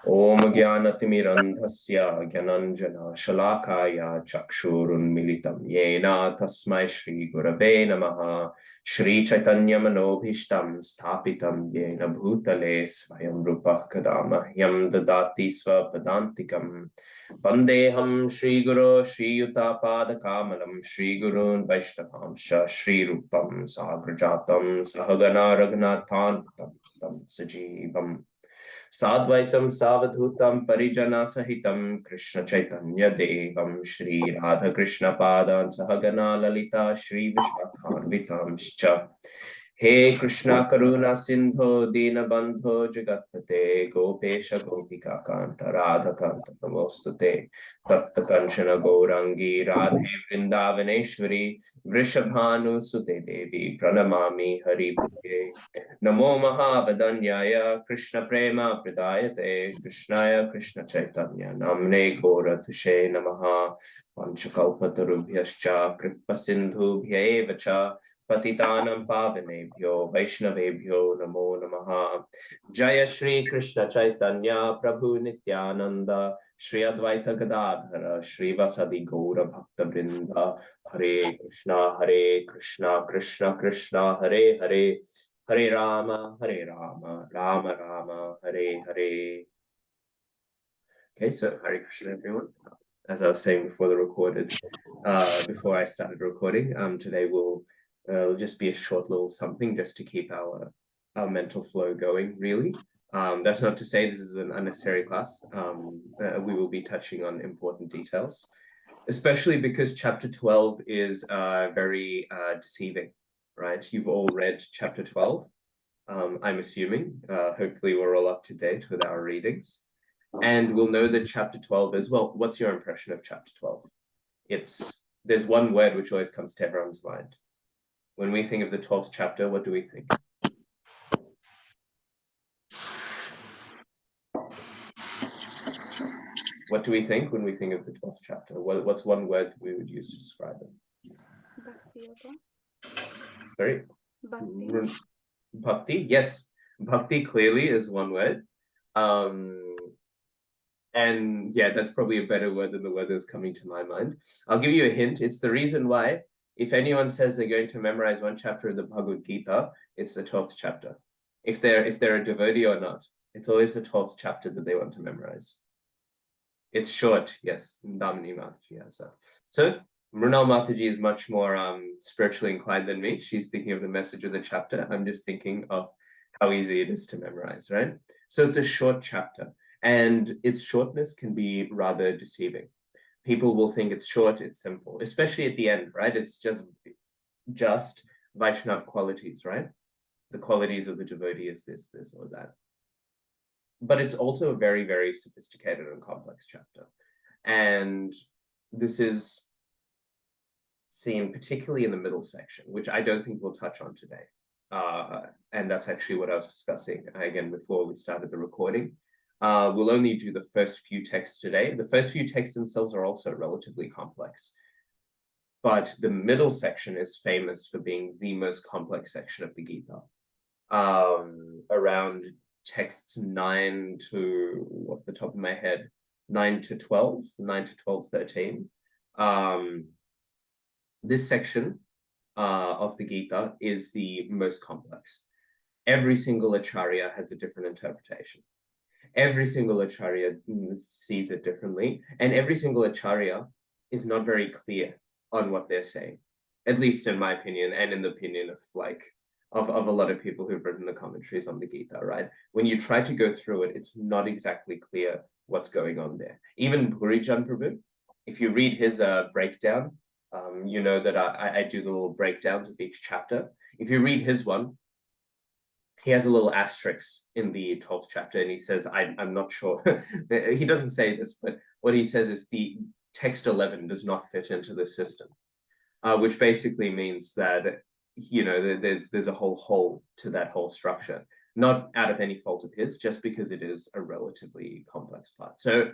Om Jnanatimidandhasya Gyananjana Shalakaya Chakshurunmilitam Yena Tasmai Shri Gurave Namaha Shri Chaitanya Manobhishtam Sthapitam Yena Bhutale Svayam Rupa Kadama Yam Dadati Svapadantikam Vandeham Shri Guru Shri Yuta Pada Kamalam Shri Gurun Vaishnavamsha Shri Rupam Sagrajatam Sahagana Raghunathan Tam Sajivam Sadvaitam Savadhutam Parijana Sahitam Krishna Chaitanya Devam Shri Radha Krishna Padan Sahagana Lalita Shri Vishwakhanvitamscha He Krishna Karuna Sindho Dina Bandho Jagatpate Gopesha Gopika Kanta Radha Kanta Namostute Tapta Kanchana Gourangi Radhe Vrindavaneshwari Vrishabhanu Sute Devi Pranamami Hari Priye Namo Mahavadanyaya Krishna Prema Pradayate Krishnaya Krishna Chaitanya Namne Goratushe Namaha Panchakalpatarubhyascha Kripa Sindhubhya Evacha Patitanam Pavanebhyo Vaishnavebhyo Namo Namaha Jaya Shri Krishna Chaitanya Prabhu Nityananda Shri Advaita Gadadhara Shri Vasadi Gaura Bhakta Vrinda Hare Krishna Krishna Krishna Hare Hare Hare Rama Rama Rama Hare Hare. Okay, so Hare Krishna everyone. As I was saying before before I started recording, today will just be a short little something just to keep our mental flow going, really. That's not to say this is an unnecessary class. We will be touching on important details, especially because chapter 12 is very deceiving, right? You've all read chapter 12, I'm assuming. Hopefully we're all up to date with our readings. And we'll know that chapter 12 as well. What's your impression of chapter 12? There's one word which always comes to everyone's mind. When we think of the 12th chapter, what do we think? What do we think when we think of the 12th chapter? What's one word we would use to describe it? Bhakti. Sorry? Bhakti. Bhakti, yes. Bhakti clearly is one word. And yeah, that's probably a better word than the word that was coming to my mind. I'll give you a hint. It's the reason why, if anyone says they're going to memorize one chapter of the Bhagavad-gītā, it's the 12th chapter. If they're a devotee or not, it's always the 12th chapter that they want to memorize. It's short, yes. Damini Mataji has that. So Mrunal Mataji is much more spiritually inclined than me. She's thinking of the message of the chapter. I'm just thinking of how easy it is to memorize, right? So it's a short chapter. And its shortness can be rather deceiving. People will think it's short, it's simple, especially at the end, right? It's just Vaishnav qualities, right? The qualities of the devotee is this, or that. But it's also a very, very sophisticated and complex chapter. And this is seen particularly in the middle section, which I don't think we'll touch on today. And that's actually what I was discussing, again, before we started the recording. We'll only do the first few texts today. The first few texts themselves are also relatively complex. But the middle section is famous for being the most complex section of the Gita. Around texts 9 to, off the top of my head, 9 to 12, 13. This section of the Gita is the most complex. Every single acharya has a different interpretation. Every single acharya sees it differently, and every single acharya is not very clear on what they're saying, at least in my opinion, and in the opinion of a lot of people who've written the commentaries on the Gita, right? When you try to go through it, it's not exactly clear what's going on there. Even Purijan Prabhu, if you read his breakdown, you know that I do the little breakdowns of each chapter. If you read his one, he has a little asterisk in the 12th chapter, and he says, I'm not sure. He doesn't say this, but what he says is the text 11 does not fit into the system, which basically means that, you know, there's a whole hole to that whole structure, not out of any fault of his, just because it is a relatively complex part. So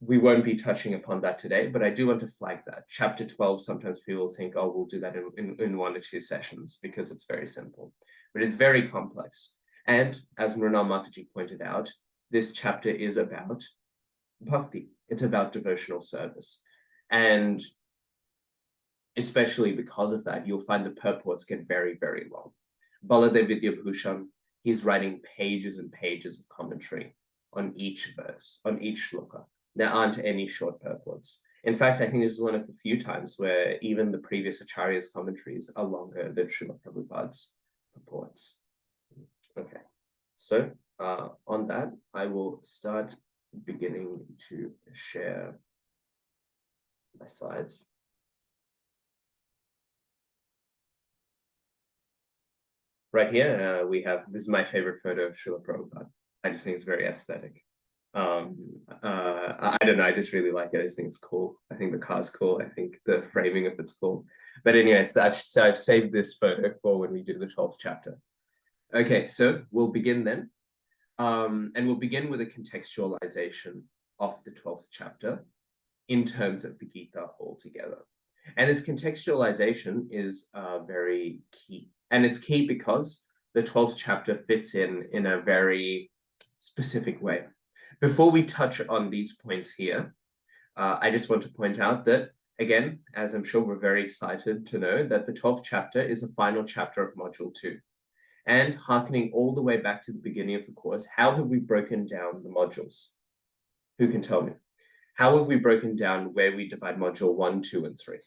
we won't be touching upon that today, but I do want to flag that. Chapter 12, sometimes people think, oh, we'll do that in 1 or 2 sessions because it's very simple. But it's very complex. And as Mrunal Mataji pointed out, this chapter is about bhakti. It's about devotional service. And especially because of that, you'll find the purports get very, very long. Baladev Vidyabhushan, he's writing pages and pages of commentary on each verse, on each shloka. There aren't any short purports. In fact, I think this is one of the few times where even the previous Acharya's commentaries are longer than Srila Prabhupada's purports. Okay, so on that, I will start beginning to share my slides. Right here, we have, this is my favorite photo of Srila Prabhupada. I just think it's very aesthetic. I don't know, I just really like it. I just think it's cool. I think the car's cool. I think the framing of it's cool. But anyways, I've saved this photo for when we do the 12th chapter. Okay, so we'll begin then. And we'll begin with a contextualization of the 12th chapter in terms of the Gita altogether. And this contextualization is very key. And it's key because the 12th chapter fits in a very specific way. Before we touch on these points here, I just want to point out that, again, as I'm sure we're very excited to know, that the 12th chapter is the final chapter of Module 2. And hearkening all the way back to the beginning of the course, how have we broken down the modules? Who can tell me? How have we broken down where we divide Module 1, 2, and 3?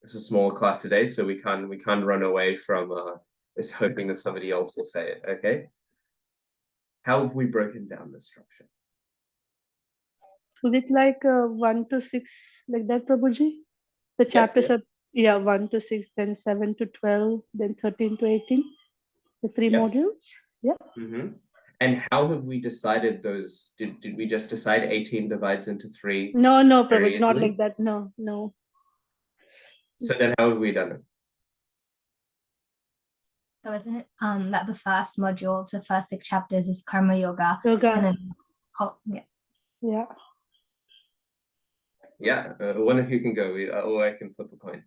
It's a small class today, so we can't run away from this hoping that somebody else will say it, okay? How have we broken down the structure? Is it like 1 to 6, like that, Prabhuji? The chapters yes. are, yeah, 1 to 6, then 7 to 12, then 13 to 18, the 3 Yes. modules. Yeah. Mm-hmm. And how have we decided those? Did we just decide 18 divides into 3? No, very Prabhuji, not easily? like that. No. So then how have we done it? So isn't it that the first modules, the first 6 chapters is Karma Yoga, Yoga. and then Yeah. Yeah, one of you can go, or I can flip a coin.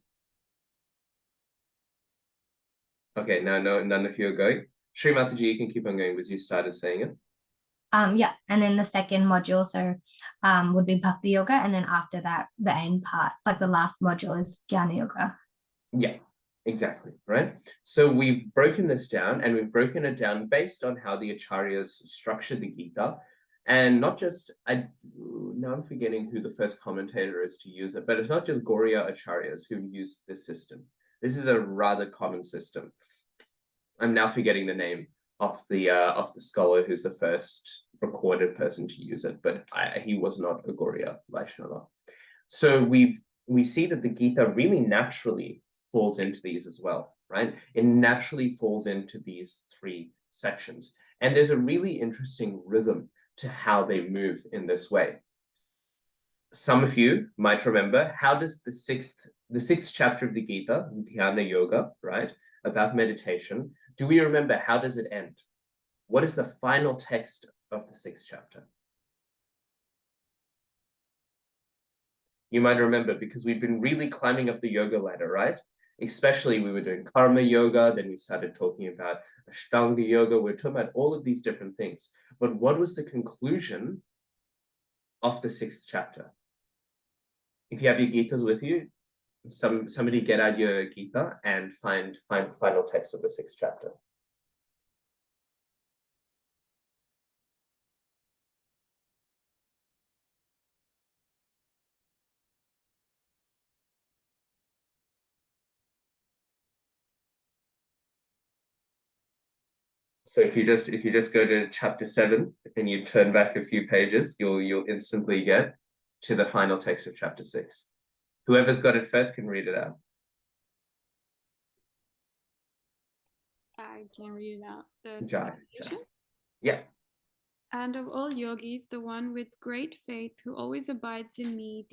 Okay, now none of you are going. Sri Mataji, you can keep on going because you started saying it. yeah, and then the second modules are would be Bhakti Yoga, and then after that, the end part, like the last module, is Jnana Yoga. Yeah, exactly, right? So we've broken this down, and we've broken it down based on how the Acharyas structured the Gita. And not just, now I'm forgetting who the first commentator is to use it, but it's not just Gauriya Acharyas who used this system. This is a rather common system. I'm now forgetting the name of the scholar who's the first recorded person to use it, but he was not a Gauriya Vaishnava. So we see that the Gita really naturally falls into these as well, right? It naturally falls into these 3 sections. And there's a really interesting rhythm to how they move in this way. Some of you might remember, how does the sixth chapter of the Gita, Dhyana Yoga, right, about meditation, do we remember how does it end? What is the final text of the 6th chapter? You might remember because we've been really climbing up the yoga ladder, right? Especially we were doing karma yoga, then we started talking about Ashtanga yoga, we're talking about all of these different things. But what was the conclusion of the 6th chapter? If you have your Gitas with you, somebody get out your Gita and find the final text of the 6th chapter. So if you just go to chapter 7 and you turn back a few pages, you'll instantly get to the final text of chapter 6. Whoever's got it first can read it out. I can read it out. The Jai. translation? Yeah. And of all yogis, the one with great faith who always abides in me,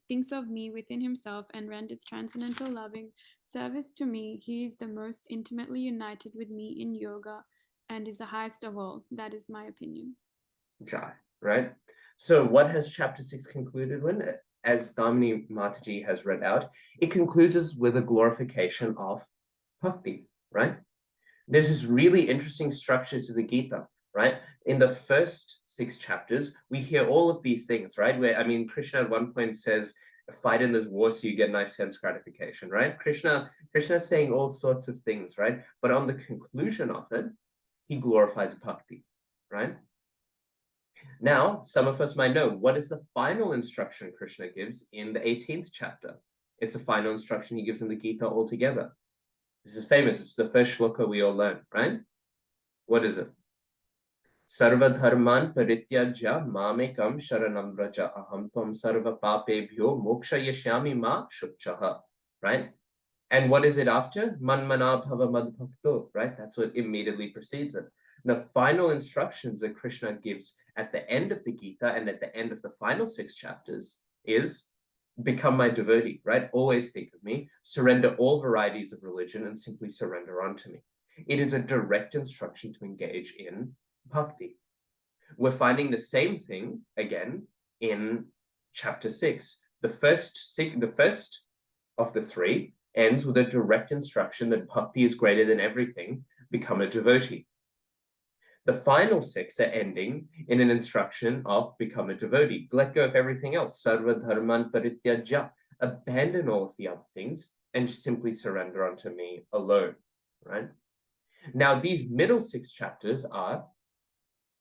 thinks of me within himself and renders transcendental loving service to me, he is the most intimately united with me in yoga and is the highest of all. That is my opinion. Jai, right? So what has chapter 6 concluded with? As Damini Mataji has read out, it concludes us with a glorification of bhakti, right? There's this really interesting structure to the Gita, right? In the first 6 chapters, we hear all of these things, right? Where, I mean, Krishna at one point says, fight in this war so you get nice sense gratification, right? Krishna's saying all sorts of things, right? But on the conclusion of it, he glorifies bhakti, right? Now, some of us might know, what is the final instruction Krishna gives in the 18th chapter? It's the final instruction he gives in the Gita altogether. This is famous. It's the first shloka we all learn, right? What is it? Sarva dharman parityajya mamekam sharanam vraja aham tvam sarva papebhyo moksha yashyami ma shuchaha, right? And what is it after? Manmana bhava madbhakto, right? That's what immediately precedes it. The final instructions that Krishna gives at the end of the Gita and at the end of the final 6 chapters is become my devotee, right? Always think of me, surrender all varieties of religion and simply surrender unto me. It is a direct instruction to engage in bhakti. We're finding the same thing again in chapter 6. The first of the 3 ends with a direct instruction that bhakti is greater than everything, become a devotee. The final 6 are ending in an instruction of become a devotee. Let go of everything else. Sarva dharman parityajya. Abandon all of the other things and simply surrender unto me alone, right? Now, these middle 6 chapters are,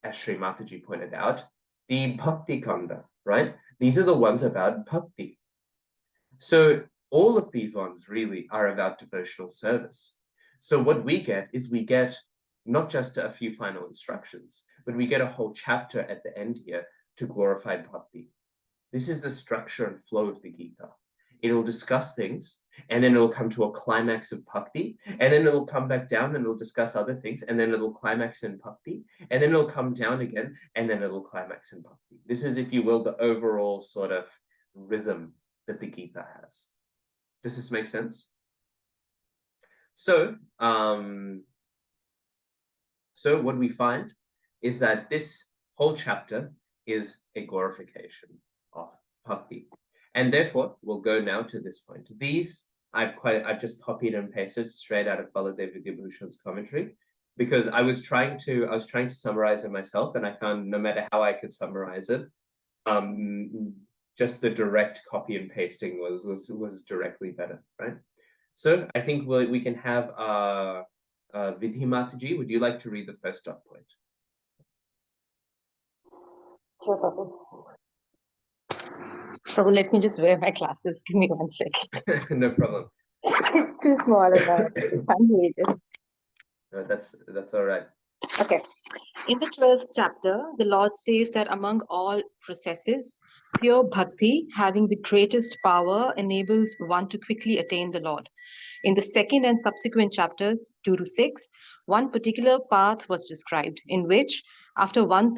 as Sri Mataji pointed out, the Bhakti Kanda, right? These are the ones about bhakti. So all of these ones really are about devotional service. So what we get is we get not just a few final instructions, but we get a whole chapter at the end here to glorify bhakti. This is the structure and flow of the Gita. It'll discuss things, and then it'll come to a climax of bhakti, and then it'll come back down and it'll discuss other things, and then it'll climax in bhakti, and then it'll come down again, and then it'll climax in bhakti. This is, if you will, the overall sort of rhythm that the Gita has. Does this make sense? So, so what we find is that this whole chapter is a glorification of bhakti. And therefore, we'll go now to this point. These, I've just copied and pasted straight out of Baladev Vidyabhushan's commentary, because I was trying to summarize it myself, and I found no matter how I could summarize it, just the direct copy and pasting was directly better, right? So I think we can have Vidhi Mataji, would you like to read the first dot point? Sure, Prabhu. Prabhu, let me just wear my glasses. Give me 1 second. No problem. Too small and can't read it. No, that's all right. Okay. In the 12th chapter, the Lord says that among all processes, pure bhakti, having the greatest power, enables one to quickly attain the Lord. In the 2nd and subsequent chapters, 2 to 6, one particular path was described, in which, after one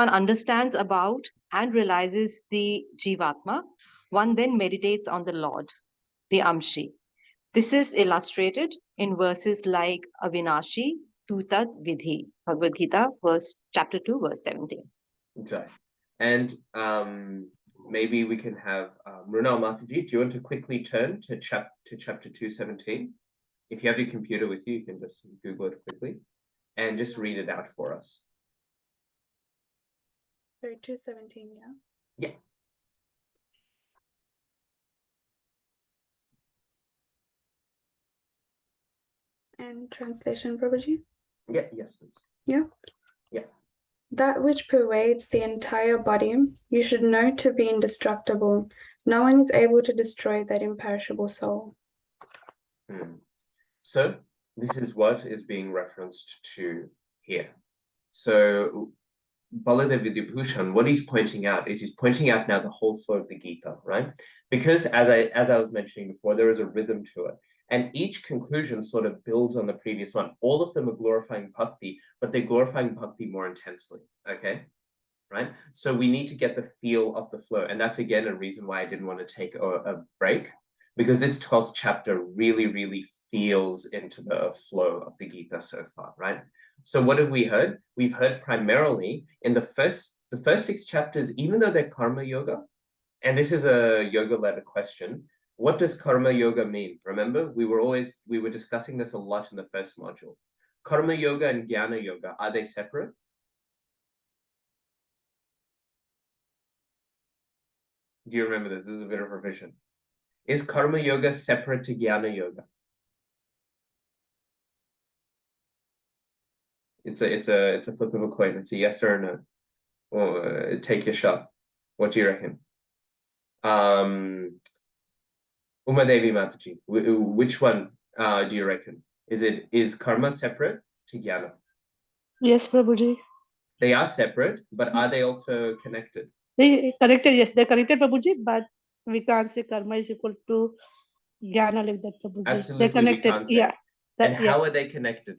understands about and realizes the Jivatma, one then meditates on the Lord, the Amshi. This is illustrated in verses like Avinashi, Tutat Vidhi, Bhagavad-gītā, chapter 2, verse 17. Okay. And maybe we can have Mrunal Mataji, do you want to quickly turn to chapter 217? If you have your computer with you, you can just Google it quickly and just read it out for us. Sorry, 217, yeah? Yeah. And translation, Prabhuji? Yeah, yes, please. Yeah? Yeah. That which pervades the entire body, you should know to be indestructible. No one is able to destroy that imperishable soul. So this is what is being referenced to here. So Baladev Vidyabhushan, what he's pointing out is he's pointing out now the whole flow of the Gita, right? Because as I was mentioning before, there is a rhythm to it. And each conclusion sort of builds on the previous one. All of them are glorifying bhakti, but they're glorifying bhakti more intensely, okay? Right? So we need to get the feel of the flow. And that's, again, a reason why I didn't want to take a break, because this 12th chapter really, really feels into the flow of the Gita so far, right? So what have we heard? We've heard primarily in the first 6 chapters, even though they're karma yoga, and this is a yoga-led question, What does karma yoga mean? Remember, we were discussing this a lot in the first module. Karma yoga and jnana yoga, are they separate? Do you remember this? This is a bit of revision. Is karma yoga separate to jnana yoga? It's a flip of a coin. It's a yes or a no. Well, take your shot. What do you reckon? Uma Devi Mataji, which one do you reckon? Is karma separate to jnana? Yes, Prabhuji. They are separate, but are they also connected? They connected, yes, they're connected, Prabhuji, but we can't say karma is equal to jnana like that, Prabhuji. Absolutely, They're connected, we can't say. yeah. And how are they connected?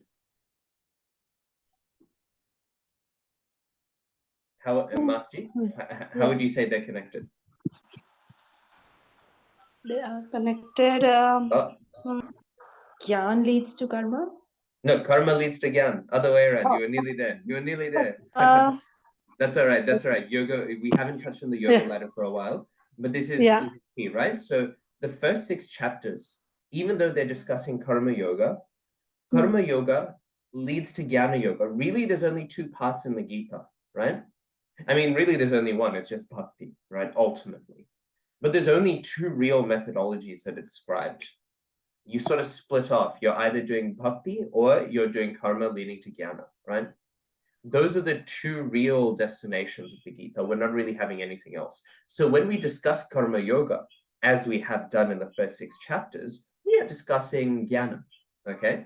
How, Mataji, how would you say they're connected? They are connected. Gyan leads to karma? No, karma leads to jnana. Other way around. You were nearly there. You were nearly there. That's all right. That's all right. Yoga, we haven't touched on the yoga ladder for a while, but this is key, right? So the first 6 chapters, even though they're discussing karma yoga leads to jnana yoga. Really, there's only 2 parts in the Gita, right? I mean, really, there's only one. It's just bhakti, right? Ultimately. But there's only 2 real methodologies that are described. You sort of split off. You're either doing bhakti or you're doing karma leading to jnana, right? Those are the 2 real destinations of the Gita. We're not really having anything else. So when we discuss karma yoga, as we have done in the first 6 chapters, we are discussing jnana, okay?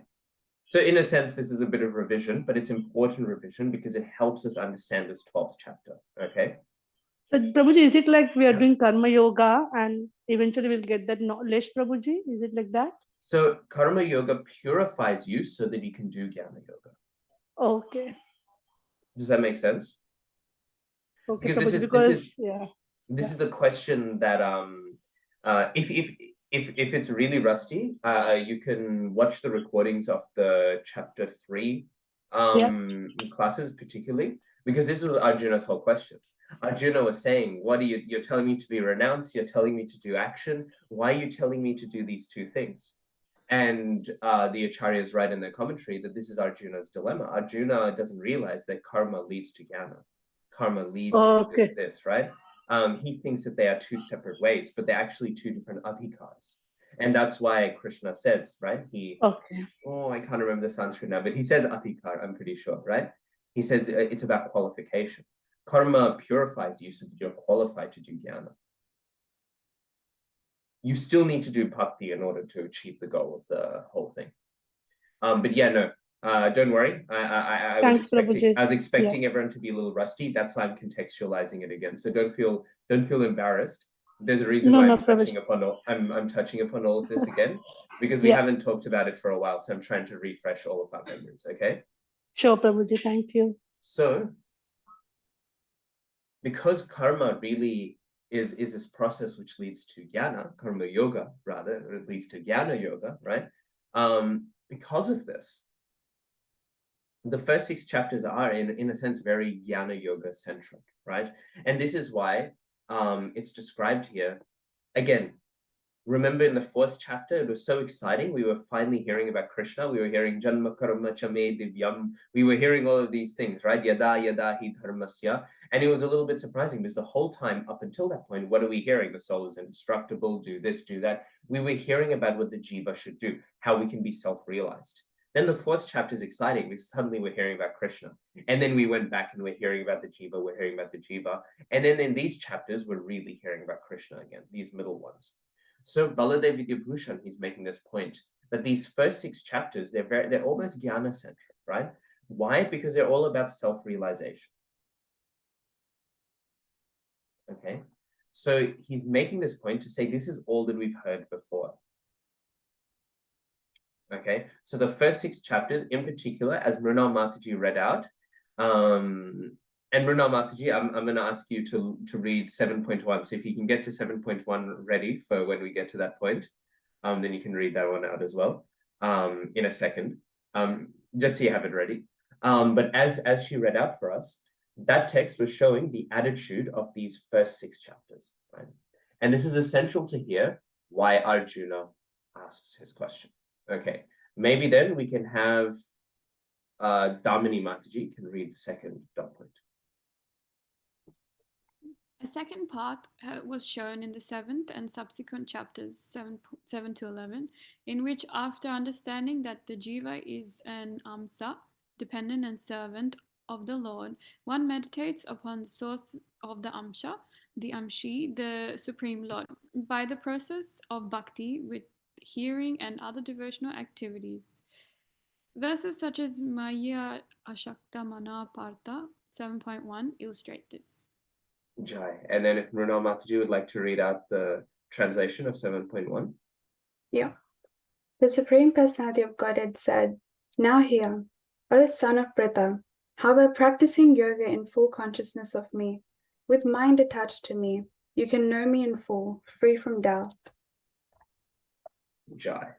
So in a sense, this is a bit of revision, but it's important revision because it helps us understand this 12th chapter, okay? So, Prabhuji, is it like we are doing karma yoga and eventually we'll get that knowledge, Prabhuji? Is it like that? So karma yoga purifies you so that you can do jnana yoga. Okay. Does that make sense? Okay, Because Prabhuji, this is the question that if it's really rusty, you can watch the recordings of the chapter 3 classes particularly, because this was Arjuna's whole question. Arjuna was saying, what are you're telling me to be renounced, you're telling me to do action, why are you telling me to do these 2 things? And the acharyas write in their commentary that this is Arjuna's dilemma. Arjuna doesn't realize that karma leads to jnana. Karma leads to this, right? He thinks that they are 2 separate ways, but they're actually 2 different adhikars. And that's why Krishna says, right? I can't remember the Sanskrit now, but he says adhikar, I'm pretty sure, right? He says it's about qualification. Karma purifies you so that you're qualified to do jnana. You still need to do bhakti in order to achieve the goal of the whole thing. But yeah, no, don't worry. I was expecting everyone to be a little rusty. That's why I'm contextualizing it again. So don't feel embarrassed. There's a reason why I'm touching upon all of this again, because we haven't talked about it for a while. So I'm trying to refresh all of our memories. Okay. Sure, Prabhuji. Thank you. So, because karma really is this process which leads to jnana, karma yoga rather, or it leads to jnana yoga, right? Because of this, the first 6 chapters are in a sense very jnana yoga centric, right? And this is why it's described here. Again, remember in the 4th chapter, it was so exciting. We were finally hearing about Krishna. We were hearing Janma Karma Chame Divyam. We were hearing all of these things, right? Yada Yada Hi Dharmasya. And it was a little bit surprising because the whole time up until that point, what are we hearing? The soul is indestructible, do this, do that. We were hearing about what the jiva should do, how we can be self-realized. Then the 4th chapter is exciting because suddenly we're hearing about Krishna. And then we went back and we're hearing about the jiva, we're hearing about the jiva. And then in these chapters, we're really hearing about Krishna again, these middle ones. So Baladev Vidyabhushan, he's making this point that these first 6 chapters, they're almost jnana centric, right? Why? Because they're all about self-realization. Okay, so he's making this point to say this is all that we've heard before. Okay, so the first 6 chapters in particular, as Mrinal Mataji read out, and Mrinal Mataji, I'm going to ask you to read 7.1. So if you can get to 7.1 ready for when we get to that point, then you can read that one out as well in a second, just so you have it ready. But as she read out for us, that text was showing the attitude of these first 6 chapters, right? And this is essential to hear why Arjuna asks his question. Okay, maybe then we can have Damini Mataji can read the second dot point. A second part was shown in the 7th and subsequent chapters 7 to 11, in which, after understanding that the jiva is an amsa, dependent and servant of the Lord, one meditates upon the source of the amsha, the amshi, the Supreme Lord, by the process of bhakti with hearing and other devotional activities. Verses such as Maya Ashakta Mana Partha 7.1 illustrate this. Jai. And then if Mrunal Mataji would like to read out the translation of 7.1. Yeah. The Supreme Personality of Godhead said, "Now hear, O son of Pritha, how by practicing yoga in full consciousness of me, with mind attached to me, you can know me in full, free from doubt." Jai.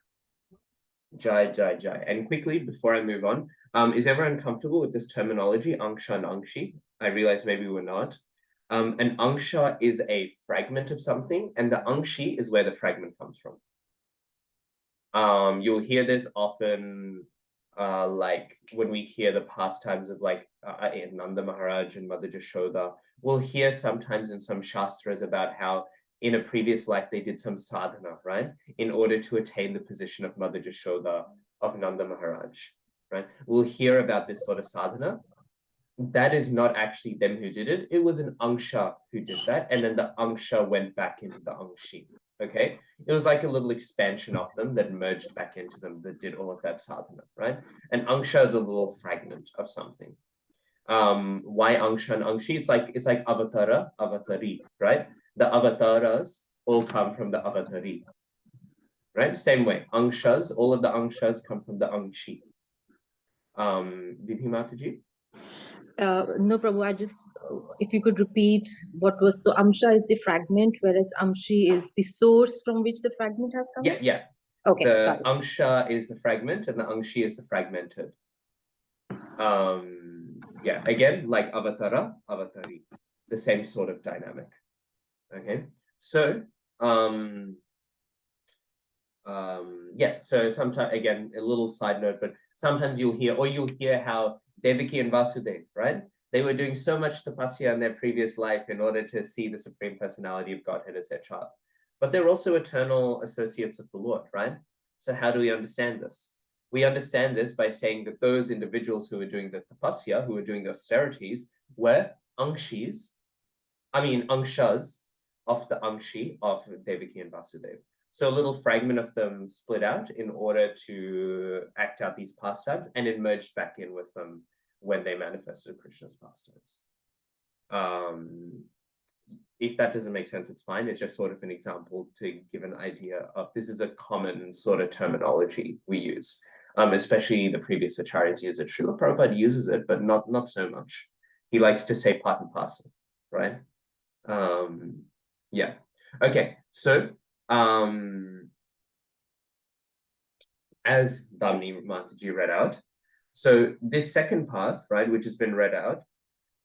Jai, Jai, Jai. And quickly, before I move on, is everyone comfortable with this terminology, Angsha and Angshi? I realize maybe we're not. An Angsha is a fragment of something, and the Angshi is where the fragment comes from. You'll hear this often, like when we hear the pastimes of like Nanda Maharaj and Mother Jashoda. We'll hear sometimes in some shastras about how in a previous life they did some sadhana, right? In order to attain the position of Mother Jashoda, of Nanda Maharaj, right? We'll hear about this sort of sadhana. That is not actually them who did it. It was an Angsha who did that. And then the Angsha went back into the Angshi, okay? It was like a little expansion of them that merged back into them that did all of that sadhana, right? And Angsha is a little fragment of something. Why Angsha and Angshi? It's like Avatara, Avatari, right? The Avataras all come from the Avatari, right? Same way, Angshas, all of the Angshas come from the Angshi. Vidhi Mataji? No, Prabhu, if you could repeat what was, so Amsha is the fragment, whereas Amshi is the source from which the fragment has come? Yeah. Okay. The Angsha is the fragment and the Angshi is the fragmented. Yeah, again, like Avatara, Avatari, the same sort of dynamic. Okay, so yeah, so sometimes, again, a little side note, but sometimes you'll hear how Devaki and Vasudeva, right? They were doing so much tapasya in their previous life in order to see the Supreme Personality of Godhead, etc. But they're also eternal associates of the Lord, right? So how do we understand this? We understand this by saying that those individuals who were doing the tapasya, who were doing the austerities, were angshas of the Angshi of Devaki and Vasudeva. So a little fragment of them split out in order to act out these pastimes, and it merged back in with them when they manifested Krishna's pastimes. If that doesn't make sense, it's fine. It's just sort of an example to give an idea of this is a common sort of terminology we use, especially the previous acharyas use it. Srila Prabhupada uses it, but not so much. He likes to say part and parcel, right? Yeah. Okay. So as Damini Mataji read out, so this second part, right, which has been read out,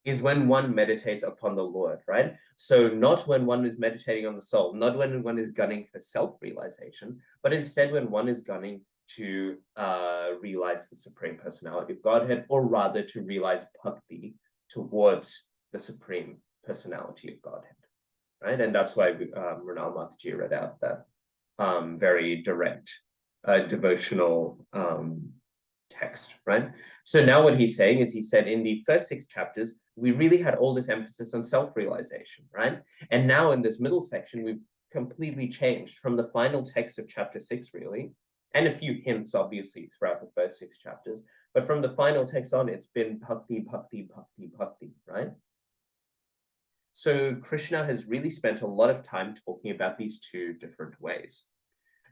is when one meditates upon the Lord, right? So not when one is meditating on the soul, not when one is gunning for self-realization, but instead when one is gunning to realize the Supreme Personality of Godhead, or rather to realize bhakti towards the Supreme Personality of Godhead, right? And that's why Mrunal Mataji read out that very direct devotional text, right? So now what he's saying is, he said in the first 6 chapters, we really had all this emphasis on self-realization, right? And now in this middle section, we've completely changed from the final text of chapter 6, really, and a few hints, obviously, throughout the first 6 chapters. But from the final text on, it's been bhakti, bhakti, bhakti, bhakti, right? So Krishna has really spent a lot of time talking about these 2 different ways.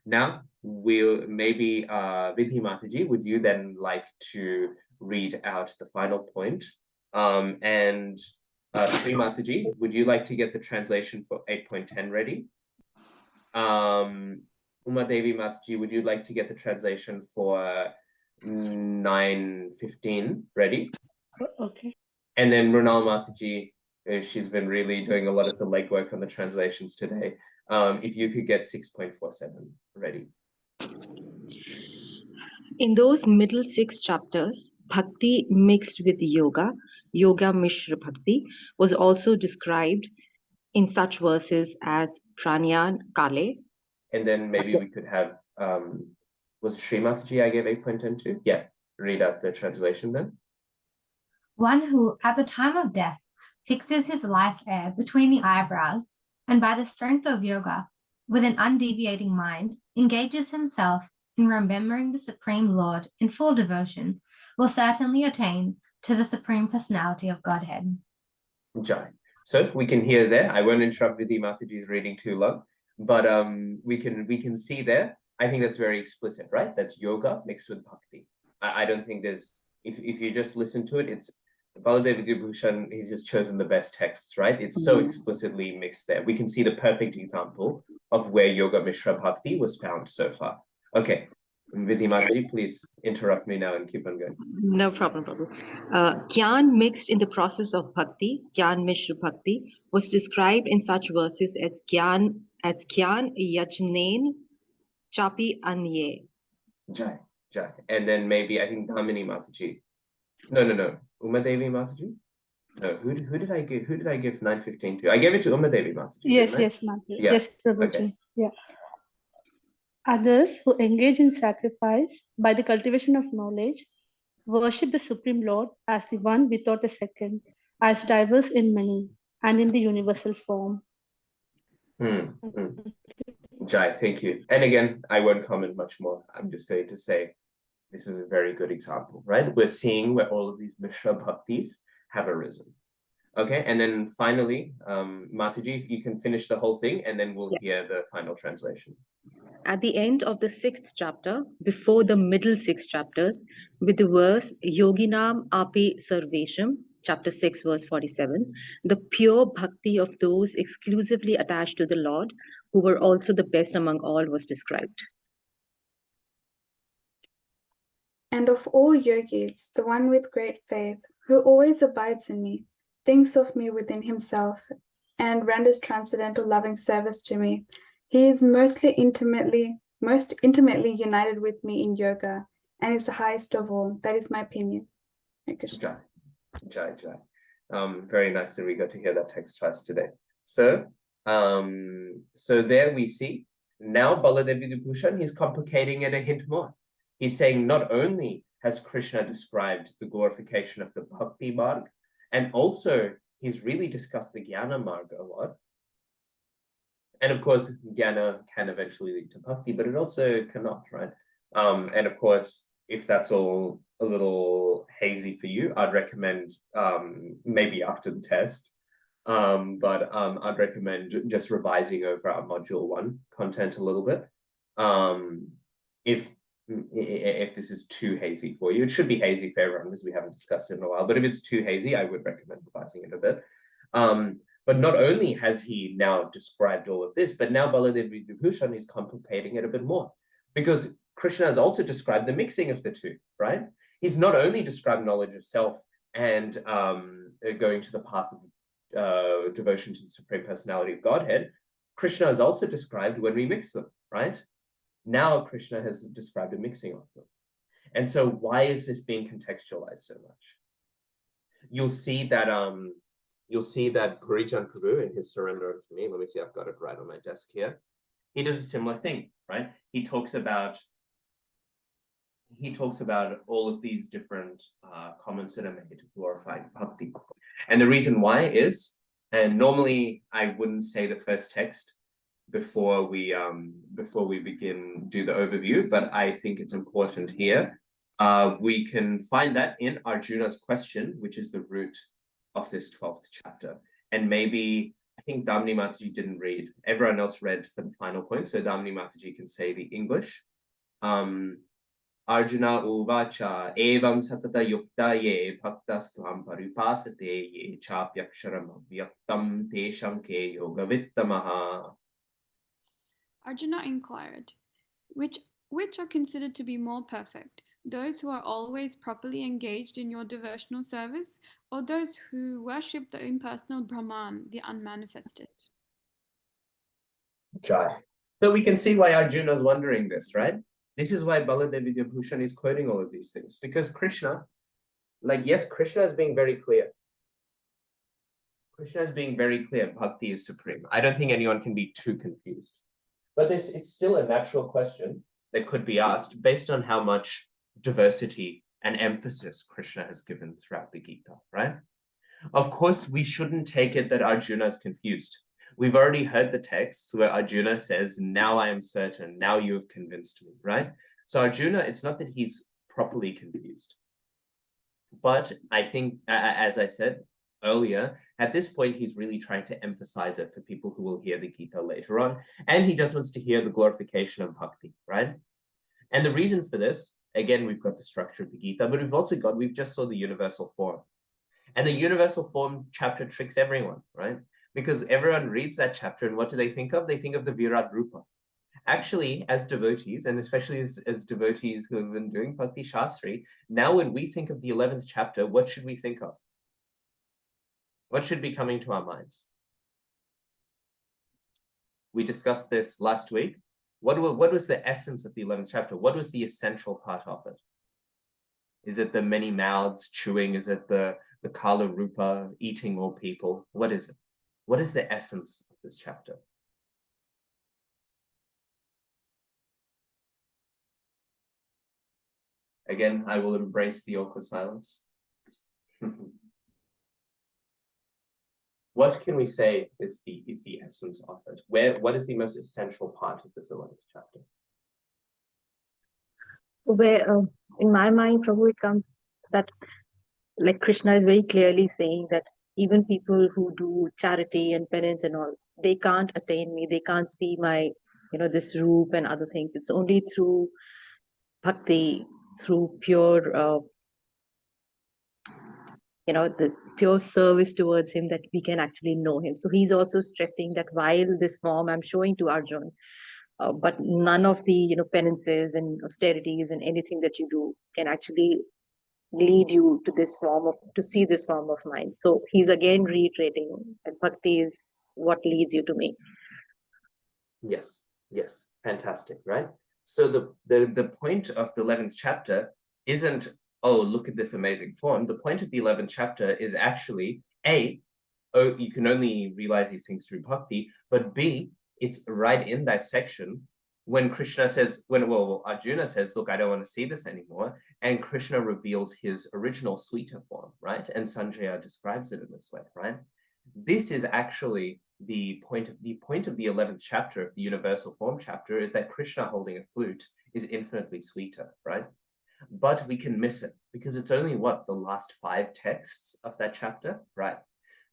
Now, we'll maybe, Vidhi Mataji, would you then like to read out the final point? And Sri Mataji, would you like to get the translation for 8.10 ready? Uma Devi Mataji, would you like to get the translation for 9:15 ready? Okay. And then Mrunal Mataji, she's been really doing a lot of the legwork on the translations today. If you could get 6.47 ready. In those middle 6 chapters, Bhakti mixed with Yoga, Yoga Mishra Bhakti, was also described in such verses as Pranyan Kale. And then maybe we could have, was Srimataji I gave 8.10 to? Yeah, read out the translation then. One who, at the time of death, fixes his life air between the eyebrows, and by the strength of yoga, with an undeviating mind, engages himself in remembering the Supreme Lord in full devotion, will certainly attain to the Supreme Personality of Godhead. Jai. So we can hear there. I won't interrupt Vidhi Mataji's reading too long, but we can see there. I think that's very explicit, right? That's yoga mixed with bhakti. I don't think there's, if you just listen to it, it's Baladev Vidyabhushan, he's just chosen the best texts, right? It's so explicitly mixed there. We can see the perfect example of where Yoga Mishra Bhakti was found so far. Okay, Vidhi Mataji, please interrupt me now and keep on going. No problem, Prabhu. Gyan mixed in the process of Bhakti, Gyan Mishra Bhakti, was described in such verses as Gyan Yajnain Chapi Anye. Jai. And then maybe, I think Damini Mataji. No. Umadevi Mataji? No, who did I give 9.15 to? I gave it to Umadevi Mataji. Yes, didn't I? yes, Mataji. Yeah. Yes, Prabhuji. Okay. Yeah. Others who engage in sacrifice by the cultivation of knowledge worship the Supreme Lord as the one without a second, as diverse in many, and in the universal form. Jai, thank you. And again, I won't comment much more. I'm just going to say this is a very good example, right? We're seeing where all of these Mishra Bhaktis have arisen. Okay, and then finally, Mataji, you can finish the whole thing and then we'll hear the final translation. At the end of the 6th chapter, before the middle 6 chapters, with the verse Yoginam Api Sarvesham, chapter 6, verse 47, the pure bhakti of those exclusively attached to the Lord, who were also the best among all, was described. And of all yogis, the one with great faith, who always abides in me, thinks of me within himself, and renders transcendental loving service to me. He is most intimately united with me in yoga, and is the highest of all. That is my opinion. Jai. Very nice that we got to hear that text first today. So there we see now Baladev Vidyabhushan, he's complicating it a hint more. He's saying not only has Krishna described the glorification of the Bhakti Marg, and also he's really discussed the Jnana Marga a lot. And of course, Jnana can eventually lead to Bhakti, but it also cannot, right? And of course, if that's all a little hazy for you, I'd recommend maybe after the test, but I'd recommend just revising over our module 1 content a little bit. If this is too hazy for you, it should be hazy for everyone because we haven't discussed it in a while, but if it's too hazy, I would recommend revising it a bit. But not only has he now described all of this, but now Baladev Vidyabhushan is complicating it a bit more, because Krishna has also described the mixing of the two, right? He's not only described knowledge of self and going to the path of devotion to the Supreme Personality of Godhead, Krishna has also described when we mix them, right? Now Krishna has described a mixing of them. And so why is this being contextualized so much? You'll see that Purijan Prabhu in his Surrender to Me, let me see, I've got it right on my desk here. He does a similar thing, right? He talks about all of these different comments that are made to glorify bhakti. And the reason why is, and normally I wouldn't say the first text before we begin do the overview, but I think it's important here. We can find that in Arjuna's question, which is the root of this 12th chapter. And maybe, I think Damini Mataji didn't read. Everyone else read for the final point, so Damini Mataji can say the English. Arjuna uvacha evam satata yukta ye bhaktastam paripasate ye chapyaksharam avyaktam tesham ke yoga vittamaha. Arjuna inquired, which are considered to be more perfect, those who are always properly engaged in your devotional service, or those who worship the impersonal Brahman, the unmanifested? Jai. So we can see why Arjuna is wondering this, right? This is why Baladev Vidyabhushan is quoting all of these things, because Krishna, like, yes, Krishna is being very clear. Krishna is being very clear, bhakti is supreme. I don't think anyone can be too confused. But it's still a natural question that could be asked based on how much diversity and emphasis Krishna has given throughout the Gita, right? Of course, we shouldn't take it that Arjuna is confused. We've already heard the texts where Arjuna says, now I am certain, now you have convinced me, right? So Arjuna, it's not that he's properly confused. But I think, as I said earlier, at this point, he's really trying to emphasize it for people who will hear the Gita later on. And he just wants to hear the glorification of bhakti, right? And the reason for this, again, we've got the structure of the Gita, but we've just saw the universal form. And the universal form chapter tricks everyone, right? Because everyone reads that chapter and what do they think of? They think of the Virat Rupa. Actually, as devotees, and especially as devotees who have been doing Bhakti-śāstrī, now when we think of the 11th chapter, what should we think of? What should be coming to our minds? We discussed this last week. What was the essence of the 11th chapter? What was the essential part of it? Is it the many mouths chewing? Is it the Kala Rupa eating more people? What is it? What is the essence of this chapter? Again, I will embrace the awkward silence. What can we say is the essence of it? What is the most essential part of this 11th chapter? Where, in my mind, Prabhu, it comes that, like, Krishna is very clearly saying that even people who do charity and penance and all, they can't attain me, they can't see my, this roop and other things. It's only through bhakti, through pure, the pure service towards him that we can actually know him. So he's also stressing that while this form I'm showing to Arjun, but none of the penances and austerities and anything that you do can actually lead you to to see this form of mine. So he's again reiterating that bhakti is what leads you to me. Yes, fantastic, right? So the point of the 11th chapter isn't, oh, look at this amazing form. The point of the 11th chapter is actually you can only realize these things through bhakti, but B, it's right in that section when Krishna says, Arjuna says, look, I don't want to see this anymore. And Krishna reveals his original sweeter form, right? And Sanjaya describes it in this way, right? This is actually the point of the 11th chapter of the universal form chapter, is that Krishna holding a flute is infinitely sweeter, right? But we can miss it because it's only the last 5 texts of that chapter, right?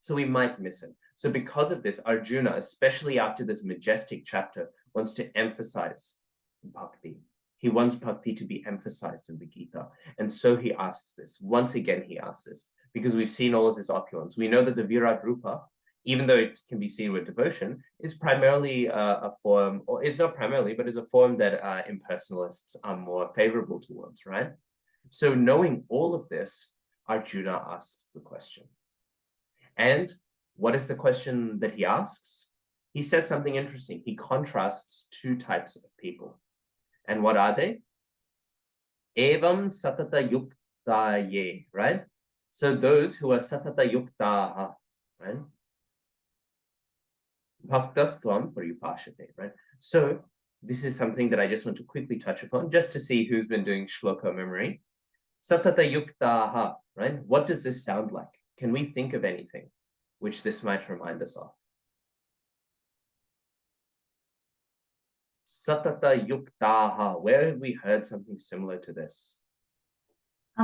So we might miss it. So because of this, Arjuna, especially after this majestic chapter, wants to emphasize bhakti. He wants bhakti to be emphasized in the Gita. And so he asks this. Once again, he asks this because we've seen all of this opulence. We know that the Virat Rupa, even though it can be seen with devotion, is primarily a form, or it's not primarily, but is a form that impersonalists are more favorable towards, right? So knowing all of this, Arjuna asks the question. And what is the question that he asks? He says something interesting. He contrasts 2 types of people. And what are they? Evam satata yukta ye, right? So those who are satata yukta, right? Bhaktastvam paripashate, right? So this is something that I just want to quickly touch upon, just to see who's been doing shloka memory. Satata yuktaha, right? What does this sound like? Can we think of anything which this might remind us of? Satata yuktaha. Where have we heard something similar to this?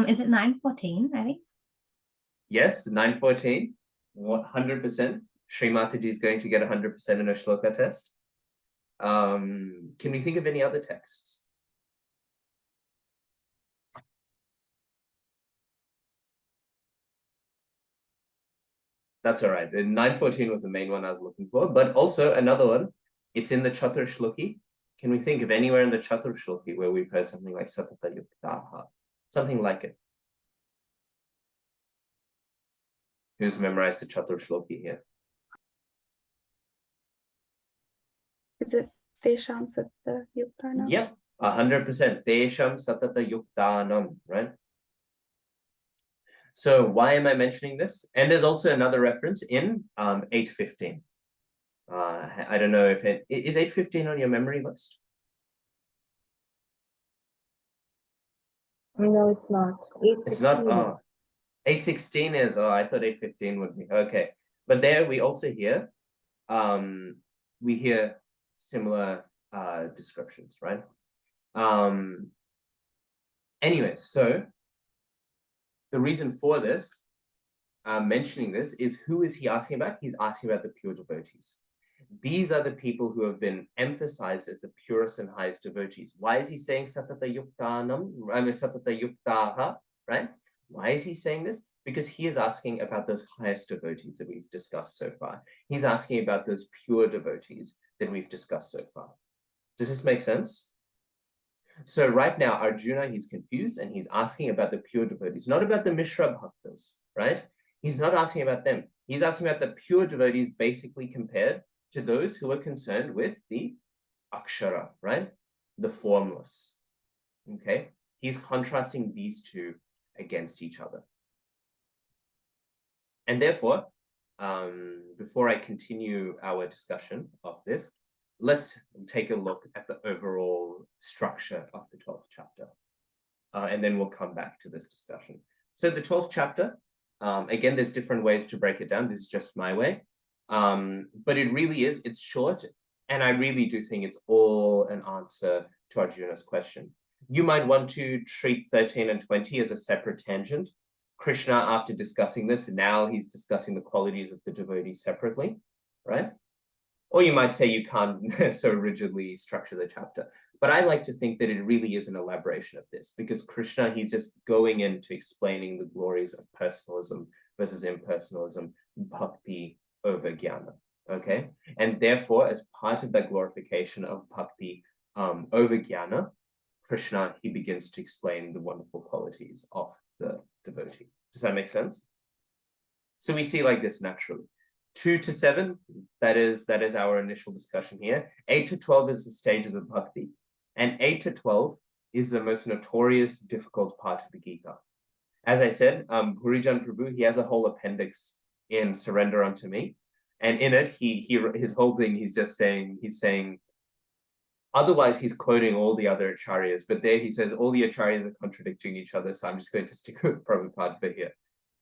Is it 9:14, I think? Yes, 9:14. 100%. Srimataji is going to get 100% in a shloka test. Can we think of any other texts? That's all right. 9:14 was the main one I was looking for, but also another one. It's in the Chatur Shloki. Can we think of anywhere in the Chatur Shloki where we've heard something like Satata Yuktaha? Something like it. Who's memorized the Chatur Shloki here? Is it Tesham Satta Yuktanam? Yep, 100%. Tesham Satata Yuktanam, right? So why am I mentioning this? And there's also another reference in 8:15. I don't know if it is 8:15 on your memory list. No, it's not. It's not. 8:16 is. Oh, I thought 8:15 would be. Okay, but there we also hear, we hear similar descriptions, right? Anyway, so the reason for this, mentioning this, is who is he asking about? He's asking about the pure devotees. These are the people who have been emphasized as the purest and highest devotees. Why is he saying Satata Yuktanam? I mean Satata Yuktaha, right? Why is he saying this? Because he is asking about those highest devotees that we've discussed so far. He's asking about those pure devotees that we've discussed so far. Does this make sense? So right now, Arjuna, he's confused and he's asking about the pure devotees, not about the Mishra Bhaktas, right? He's not asking about them. He's asking about the pure devotees basically compared to those who are concerned with the Akshara, right? The formless, okay? He's contrasting these two against each other. And therefore, before I continue our discussion of this, let's take a look at the overall structure of the 12th chapter. And then we'll come back to this discussion. So the 12th chapter, again, there's different ways to break it down. This is just my way. But it really is, it's short. And I really do think it's all an answer to Arjuna's question. You might want to treat 13 and 20 as a separate tangent. Krishna, after discussing this, now he's discussing the qualities of the devotee separately, right? Or you might say you can't so rigidly structure the chapter. But I like to think that it really is an elaboration of this, because Krishna, he's just going into explaining the glories of personalism versus impersonalism, bhakti over jnana, okay? And therefore, as part of that glorification of bhakti over jnana, Krishna, he begins to explain the wonderful qualities of the devotee. Does that make sense? So we see like this naturally. 2 to 7, that is our initial discussion here. 8 to 12 is the stages of bhakti. And 8 to 12 is the most notorious, difficult part of the Gita. As I said, Purijan Prabhu, he has a whole appendix in Surrender Unto Me. And in it, his whole thing, he's saying, otherwise he's quoting all the other acharyas, but there he says all the acharyas are contradicting each other, so I'm just going to stick with Prabhupada for here.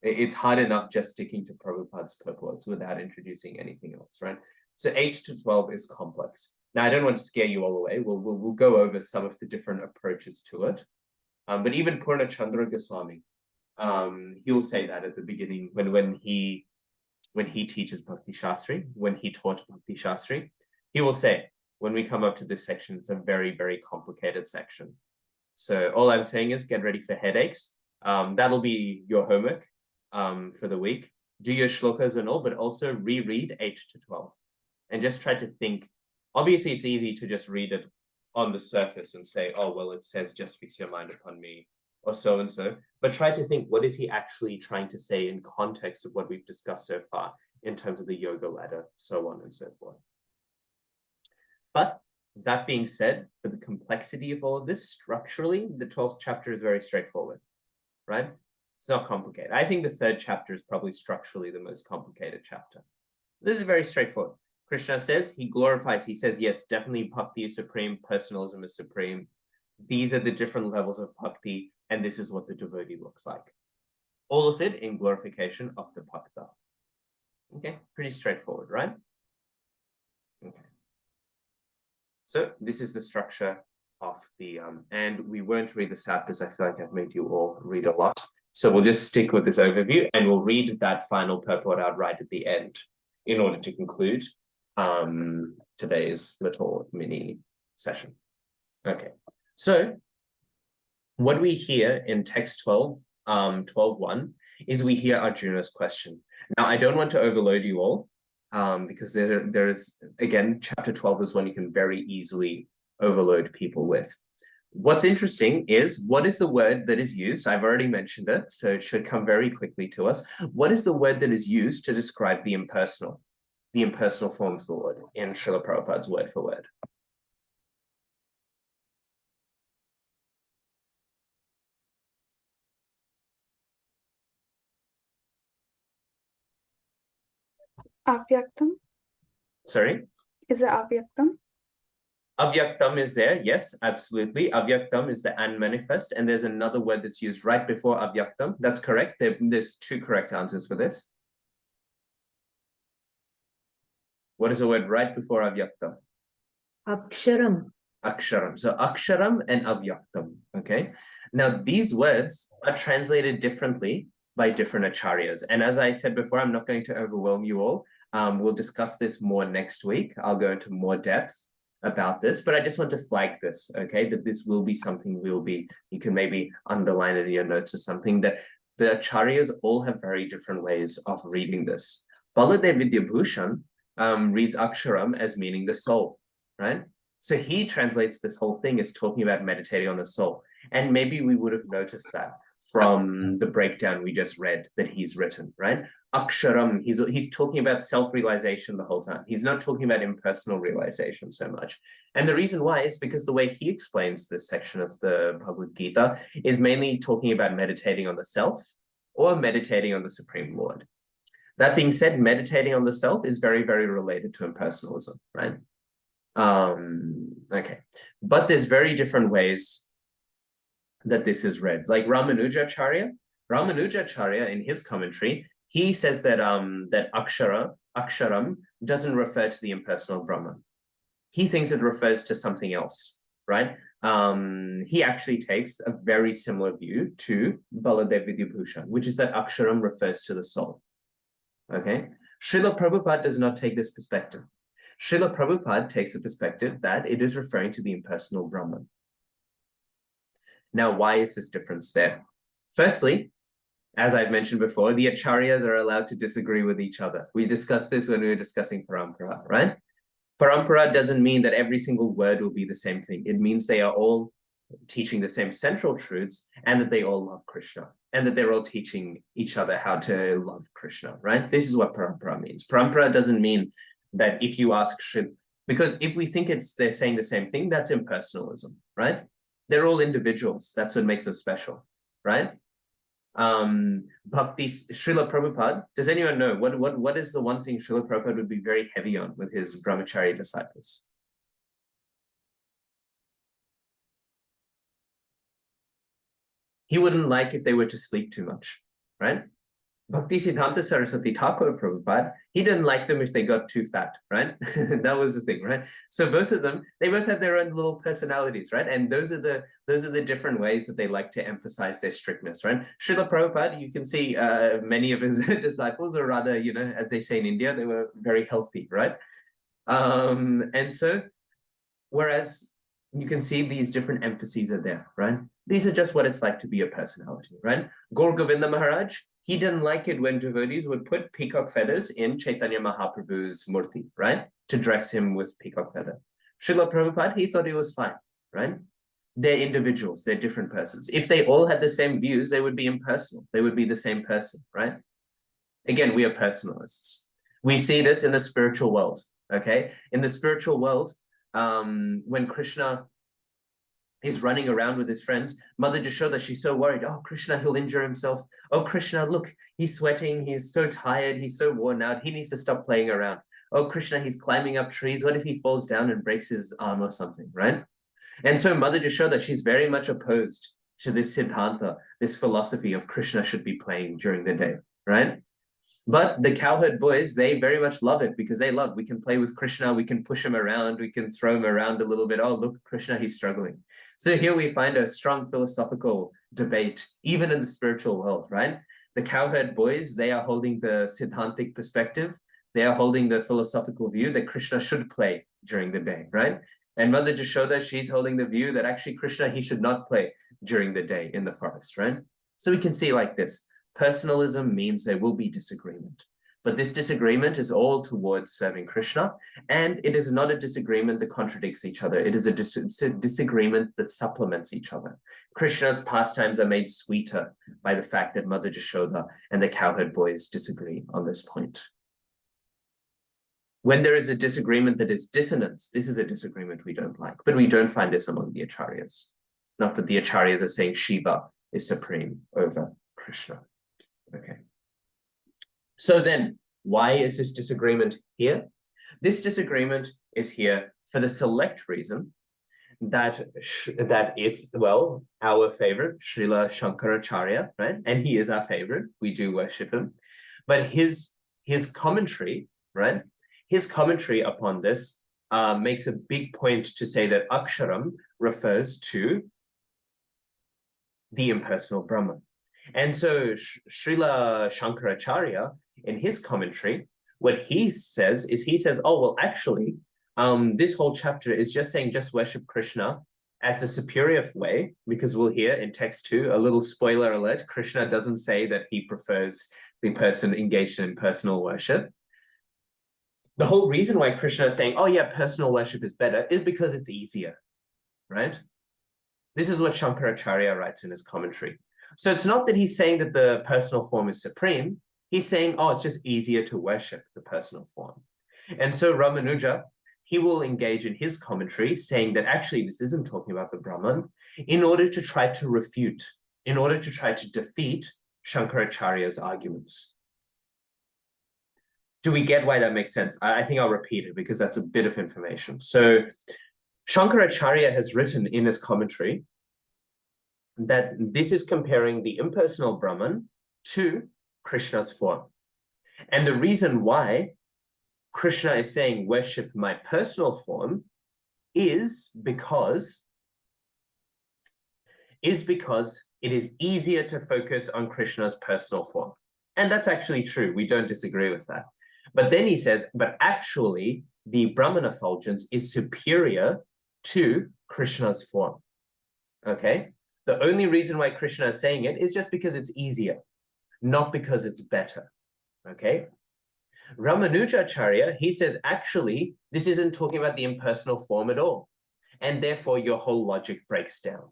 It's hard enough just sticking to Prabhupada's purports without introducing anything else, right? So 8 to 12 is complex. Now, I don't want to scare you all away. We'll go over some of the different approaches to it. But even Purna Chandra Goswami, he'll say that at the beginning when he teaches Bhakti-śāstrī, when he taught Bhakti-śāstrī, he will say, when we come up to this section, it's a very, very complicated section. So all I'm saying is get ready for headaches. That'll be your homework for the week. Do your shlokas and all, but also reread 8 to 12. And just try to think. Obviously, it's easy to just read it on the surface and say, oh, well, it says just fix your mind upon me, or so and so. But try to think, what is he actually trying to say in context of what we've discussed so far in terms of the yoga ladder, so on and so forth. But that being said, for the complexity of all of this, structurally, the 12th chapter is very straightforward, right? It's not complicated. I think the 3rd chapter is probably structurally the most complicated chapter. This is very straightforward. Krishna says, he glorifies, he says, yes, definitely bhakti is supreme, personalism is supreme. These are the different levels of bhakti, and this is what the devotee looks like. All of it in glorification of the bhakta. Okay, pretty straightforward, right? Okay. So this is the structure of the, and we won't read this out because I feel like I've made you all read a lot. So we'll just stick with this overview and we'll read that final purport out right at the end in order to conclude today's little mini session. Okay, so what we hear in text 12, 12.1 is we hear Arjuna's question. Now, I don't want to overload you all because there is, again, chapter 12 is one you can very easily overload people with. What's interesting is, what is the word that is used? I've already mentioned it, so it should come very quickly to us. What is the word that is used to describe the impersonal? the impersonal form of the Lord in Srila Prabhupada's word for word. Avyaktam? Sorry? Is it avyaktam? Avyaktam is there, yes, absolutely. Avyaktam is the unmanifest, and there's another word that's used right before avyaktam. That's correct. There's two correct answers for this. What is the word right before avyaktam? Aksharam. Aksharam. So aksharam and avyaktam. Okay. Now these words are translated differently by different acharyas. And as I said before, I'm not going to overwhelm you all. We'll discuss this more next week. I'll go into more depth about this, but I just want to flag this, okay, that this will be something you can maybe underline it in your notes or something, that the acharyas all have very different ways of reading this. Baladev Vidyabhushan reads aksharam as meaning the soul, right? So he translates this whole thing as talking about meditating on the soul. And maybe we would have noticed that from the breakdown we just read that he's written, right? Aksharam, he's talking about self-realization the whole time. He's not talking about impersonal realization so much. And the reason why is because the way he explains this section of the Bhagavad-gītā is mainly talking about meditating on the self or meditating on the Supreme Lord. That being said, meditating on the self is very, very related to impersonalism, right? Okay, but there's very different ways that this is read. Like Ramanujacharya in his commentary, he says that that aksharam doesn't refer to the impersonal Brahman. He thinks it refers to something else, right? He actually takes a very similar view to Baladev Vidyabhushan, which is that aksharam refers to the soul. Okay, Srila Prabhupada does not take this perspective. Srila Prabhupada takes the perspective that it is referring to the impersonal Brahman. Now, why is this difference there? Firstly, as I've mentioned before, the acharyas are allowed to disagree with each other. We discussed this when we were discussing parampara, right? Parampara doesn't mean that every single word will be the same thing. It means they are all teaching the same central truths and that they all love Krishna and that they're all teaching each other how to love Krishna, right? This is what parampara means. Parampara doesn't mean that if you ask Sri, because if we think they're saying the same thing, that's impersonalism, right? They're all individuals. That's what makes them special, right? Bhakti, Srila Prabhupada, does anyone know what is the one thing Srila Prabhupada would be very heavy on with his brahmachari disciples? He wouldn't like if they were to sleep too much, right? Bhakti-siddhanta Saraswati Thakur Prabhupada, he didn't like them if they got too fat, right? That was the thing, right? So both of them, they both have their own little personalities, right? And those are the different ways that they like to emphasize their strictness, right? Srila Prabhupada, you can see many of his disciples are rather, as they say in India, they were very healthy, right? And so, whereas you can see these different emphases are there, right? These are just what it's like to be a personality, right? Gaur Govinda Maharaj, he didn't like it when devotees would put peacock feathers in Chaitanya Mahaprabhu's murti, right? To dress him with peacock feather. Srila Prabhupada, he thought it was fine, right? They're individuals, they're different persons. If they all had the same views, they would be impersonal. They would be the same person, right? Again, we are personalists. We see this in the spiritual world, okay? In the spiritual world, when Krishna is running around with his friends, Mother Jashoda, she's so worried. Oh, Krishna, he'll injure himself. Oh, Krishna, look, he's sweating. He's so tired. He's so worn out. He needs to stop playing around. Oh, Krishna, he's climbing up trees. What if he falls down and breaks his arm or something, right? And so Mother Jashoda, she's very much opposed to this siddhanta, this philosophy of Krishna should be playing during the day, right? But the cowherd boys, they very much love it because we can play with Krishna, we can push him around, we can throw him around a little bit. Oh, look, Krishna, he's struggling. So here we find a strong philosophical debate, even in the spiritual world, right? The cowherd boys, they are holding the siddhantic perspective. They are holding the philosophical view that Krishna should play during the day, right? And Mother Jashoda, she's holding the view that actually Krishna, he should not play during the day in the forest, right? So we can see like this. Personalism means there will be disagreement, but this disagreement is all towards serving Krishna, and it is not a disagreement that contradicts each other. It is a disagreement that supplements each other. Krishna's pastimes are made sweeter by the fact that Mother Jashoda and the cowherd boys disagree on this point. When there is a disagreement that is dissonance, this is a disagreement we don't like, but we don't find this among the Acharyas. Not that the Acharyas are saying Shiva is supreme over Krishna. Okay. So then, why is this disagreement here? This disagreement is here for the select reason that it's, well, our favorite, Srila Shankaracharya, right? And he is our favorite. We do worship him. But his commentary, right? His commentary upon this makes a big point to say that Aksharam refers to the impersonal Brahman. And so Srila Shankaracharya, in his commentary, what he says is, oh, well, actually, this whole chapter is just saying just worship Krishna as a superior way, because we'll hear in text 2, a little spoiler alert, Krishna doesn't say that he prefers the person engaged in personal worship. The whole reason why Krishna is saying, oh yeah, personal worship is better, is because it's easier, right? This is what Shankaracharya writes in his commentary. So it's not that he's saying that the personal form is supreme. He's saying, oh, it's just easier to worship the personal form. And so Ramanuja, he will engage in his commentary saying that actually this isn't talking about the Brahman, in order to try to refute, in order to try to defeat Shankaracharya's arguments. Do we get why that makes sense? I think I'll repeat it because that's a bit of information. So Shankaracharya has written in his commentary that this is comparing the impersonal Brahman to Krishna's form. And the reason why Krishna is saying worship my personal form is because it is easier to focus on Krishna's personal form. And that's actually true. We don't disagree with that. But then he says, but actually the Brahman effulgence is superior to Krishna's form. Okay? The only reason why Krishna is saying it is just because it's easier, not because it's better. Okay? Ramanujacharya, he says, actually, this isn't talking about the impersonal form at all. And therefore, your whole logic breaks down.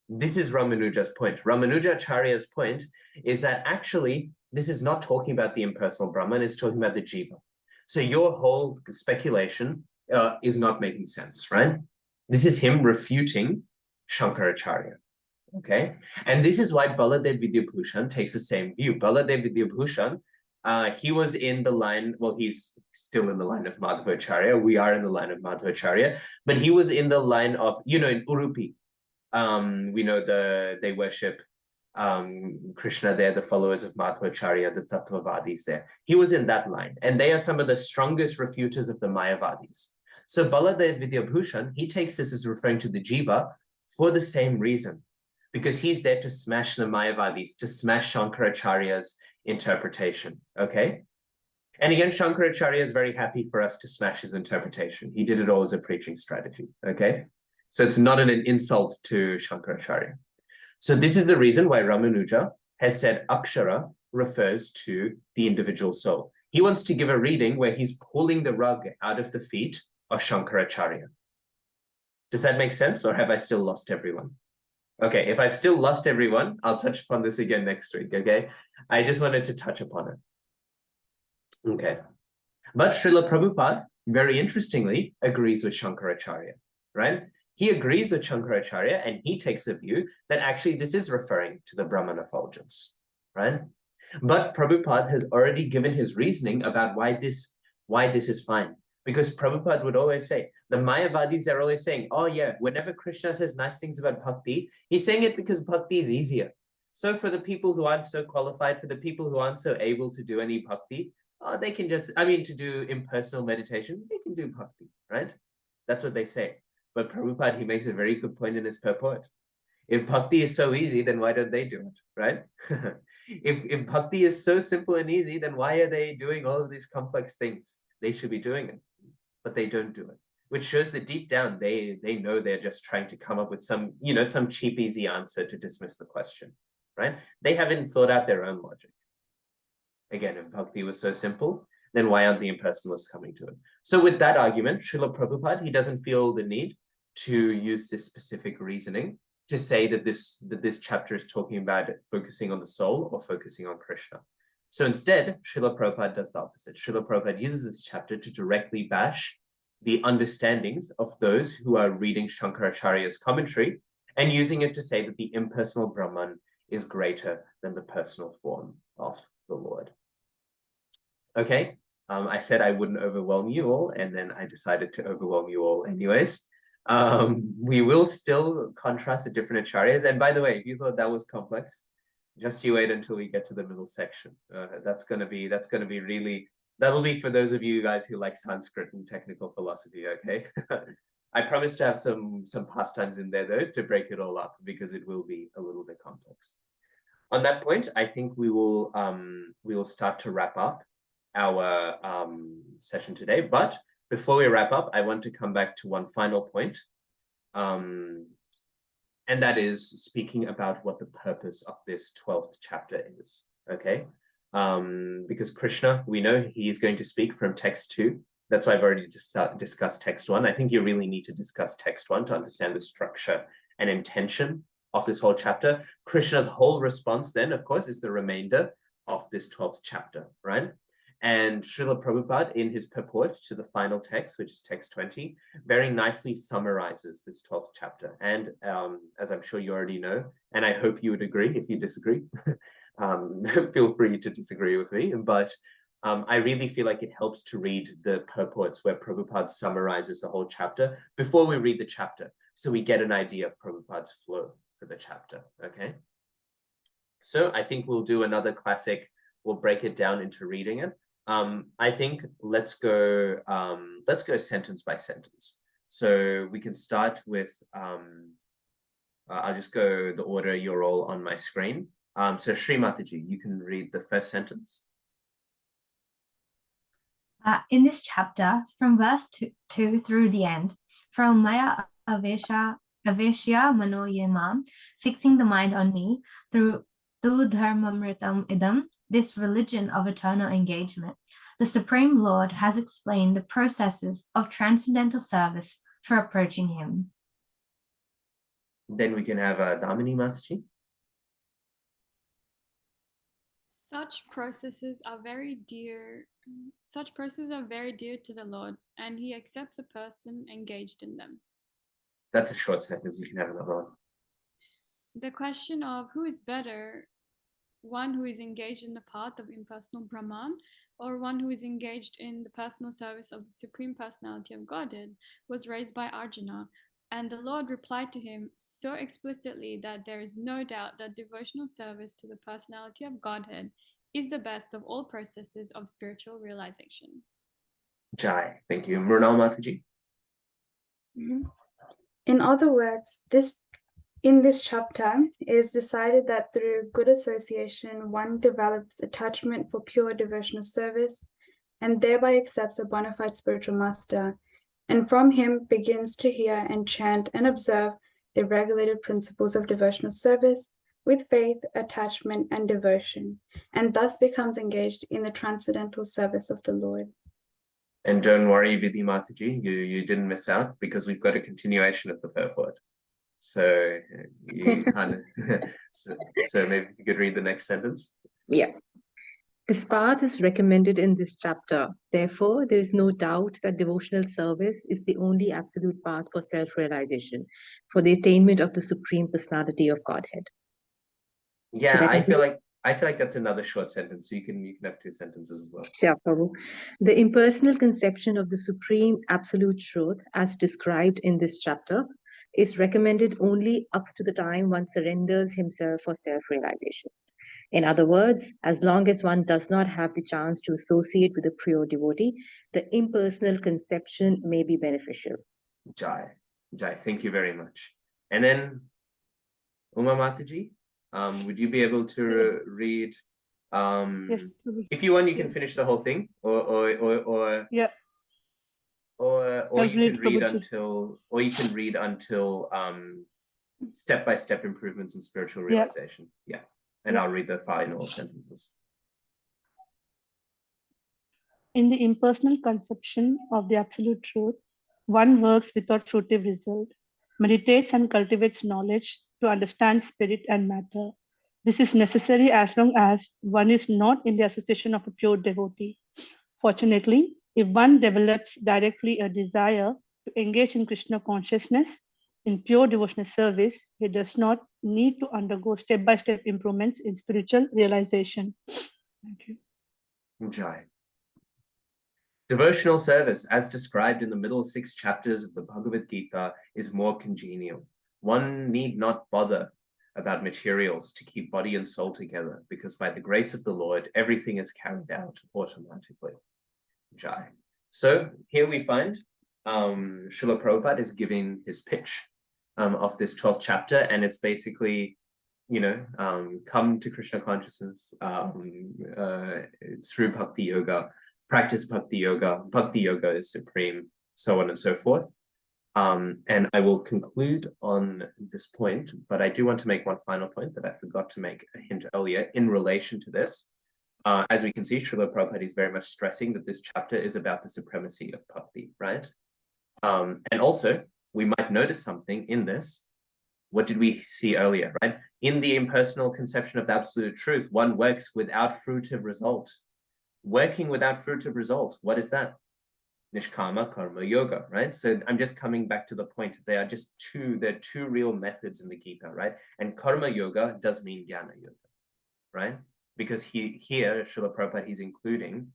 This is Ramanuja's point. Ramanujacharya's point is that actually, this is not talking about the impersonal Brahman, it's talking about the Jiva. So your whole speculation is not making sense, right? This is him refuting Shankaracharya. Okay, and this is why Baladev Vidyabhushan takes the same view. Baladev Vidyabhushan, he was in the line, well, he's still in the line of Madhvacharya. We are in the line of Madhvacharya, but he was in the line of, you know, in Urupi. We know they worship Krishna there, the followers of Madhvacharya, the Tattvavadis there. He was in that line, and they are some of the strongest refuters of the Mayavadis. So Baladev Vidyabhushan, he takes this as referring to the Jiva for the same reason, because he's there to smash the Mayavadis, to smash Shankaracharya's interpretation, okay? And again, Shankaracharya is very happy for us to smash his interpretation. He did it all as a preaching strategy, okay? So it's not an insult to Shankaracharya. So this is the reason why Ramanuja has said Akshara refers to the individual soul. He wants to give a reading where he's pulling the rug out of the feet of Shankaracharya. Does that make sense, or have I still lost everyone? Okay, if I've still lost everyone, I'll touch upon this again next week, okay? I just wanted to touch upon it. Okay. But Srila Prabhupada, very interestingly, agrees with Shankaracharya, right? He agrees with Shankaracharya, and he takes the view that actually this is referring to the Brahman effulgence, right? But Prabhupada has already given his reasoning about why this is fine. Because Prabhupada would always say, the Mayavadis are always saying, oh yeah, whenever Krishna says nice things about bhakti, he's saying it because bhakti is easier. So for the people who aren't so qualified, for the people who aren't so able to do any bhakti, they can just, to do impersonal meditation, they can do bhakti, right? That's what they say. But Prabhupada, he makes a very good point in his purport. If bhakti is so easy, then why don't they do it, right? if bhakti is so simple and easy, then why are they doing all of these complex things? They should be doing it, but they don't do it, which shows that deep down, they know they're just trying to come up with some, some cheap, easy answer to dismiss the question, right? They haven't thought out their own logic. Again, if bhakti was so simple, then why aren't the impersonalists coming to it? So with that argument, Srila Prabhupada, he doesn't feel the need to use this specific reasoning to say that this chapter is talking about focusing on the soul or focusing on Krishna. So instead, Srila Prabhupada does the opposite. Srila Prabhupada uses this chapter to directly bash the understandings of those who are reading Shankaracharya's commentary and using it to say that the impersonal Brahman is greater than the personal form of the Lord. Okay, I said I wouldn't overwhelm you all, and then I decided to overwhelm you all anyways. We will still contrast the different acharyas. And by the way, if you thought that was complex, just you wait until we get to the middle section. That's gonna be really, that'll be for those of you guys who like Sanskrit and technical philosophy, okay? I promise to have some pastimes in there though, to break it all up, because it will be a little bit complex. On that point, I think we will start to wrap up our session today. But before we wrap up, I want to come back to one final point. And that is speaking about what the purpose of this 12th chapter is, okay? Because Krishna, we know he is going to speak from text 2. That's why I've already discussed text 1. I think you really need to discuss text 1 to understand the structure and intention of this whole chapter. Krishna's whole response then, of course, is the remainder of this 12th chapter, right? And Srila Prabhupada, in his purport to the final text, which is text 20, very nicely summarizes this 12th chapter. And as I'm sure you already know, and I hope you would agree, if you disagree, feel free to disagree with me, but I really feel like it helps to read the purports where Prabhupada summarizes the whole chapter before we read the chapter, so we get an idea of Prabhupada's flow for the chapter, okay? So I think we'll do another classic, we'll break it down into reading it. I think let's go sentence by sentence. So we can start with, I'll just go the order you're all on my screen. So Sri Mataji, you can read the first sentence. In this chapter, from verse 2 through the end, from Maya Aveshya Manoyamam, fixing the mind on me, through Dharmamritam Idam, this religion of eternal engagement, the Supreme Lord has explained the processes of transcendental service for approaching him. Then we can have Damini Mataji. Such processes are very dear to the Lord, and he accepts a person engaged in them. That's a short sentence, you can have another one. The question of who is better, one who is engaged in the path of impersonal Brahman, or one who is engaged in the personal service of the Supreme Personality of Godhead, was raised by Arjuna, and the Lord replied to him so explicitly that there is no doubt that devotional service to the Personality of Godhead is the best of all processes of spiritual realization. Jai, thank you. Mrunal Mataji. In other words, in this chapter, it is decided that through good association, one develops attachment for pure devotional service and thereby accepts a bona fide spiritual master, and from him begins to hear and chant and observe the regulated principles of devotional service with faith, attachment, and devotion, and thus becomes engaged in the transcendental service of the Lord. And don't worry, Vidhi Mataji, you didn't miss out, because we've got a continuation of the purport. So you kind of, so maybe you could read the next sentence. Yeah. This path is recommended in this chapter. Therefore, there is no doubt that devotional service is the only absolute path for self-realization, for the attainment of the Supreme Personality of Godhead. Yeah, I feel like that's another short sentence. So you can have 2 sentences as well. Yeah, Prabhu. The impersonal conception of the Supreme Absolute Truth, as described in this chapter, is recommended only up to the time one surrenders himself for self-realization. In other words, as long as one does not have the chance to associate with a pure devotee, the impersonal conception may be beneficial. Jai, thank you very much. And then Uma Mataji, would you be able to read? Yes. If you want, you can finish the whole thing, or Yeah. Or you can read until step-by-step improvements in spiritual realization. Yeah. And I'll read the final sentences. In the impersonal conception of the absolute truth, one works without fruitive result, meditates and cultivates knowledge to understand spirit and matter, This is necessary as long as one is not in the association of a pure devotee. Fortunately, if one develops directly a desire to engage in Krishna consciousness in pure devotional service, he does not need to undergo step-by-step improvements in spiritual realization. Thank you. Jai. Devotional service, as described in the middle 6 chapters of the Bhagavad-gītā, is more congenial. One need not bother about materials to keep body and soul together, because by the grace of the Lord, everything is carried out automatically. Jai. So here we find Srila Prabhupada is giving his pitch of this 12th chapter, and it's basically, come to Krishna consciousness through bhakti yoga, practice bhakti yoga. Bhakti yoga is supreme, so on and so forth. And I will conclude on this point, but I do want to make one final point that I forgot to make a hint earlier in relation to this. As we can see, Srila Prabhupada is very much stressing that this chapter is about the supremacy of bhakti, right? And also, we might notice something in this. What did we see earlier, right? In the impersonal conception of the absolute truth, one works without fruitive result. Working without fruitive result, what is that? Nishkama karma yoga, right? So I'm just coming back to the point. There are two real methods in the Gita, right? And karma yoga does mean jnana yoga, right? Because here, Srila Prabhupada, he's including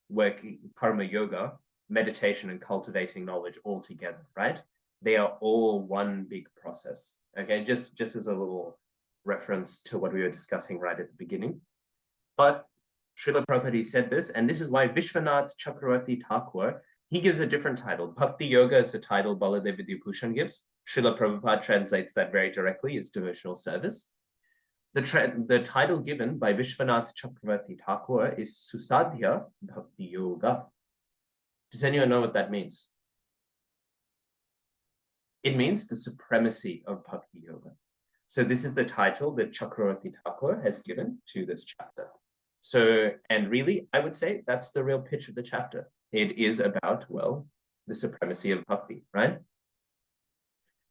working karma yoga, meditation, and cultivating knowledge all together, right? They are all one big process, okay? Just as a little reference to what we were discussing right at the beginning. But Srila Prabhupada said this, and this is why Vishwanath Chakravarti Thakur, he gives a different title. Bhakti Yoga is the title Baladev Vidyabhushan gives. Srila Prabhupada translates that very directly as devotional service. The title given by Vishwanath Chakravarti Thakur is Susadhya Bhakti Yoga. Does anyone know what that means? It means the supremacy of Bhakti Yoga. So this is the title that Chakravarti Thakur has given to this chapter. So, and really, I would say that's the real pitch of the chapter. It is about, well, the supremacy of bhakti, right?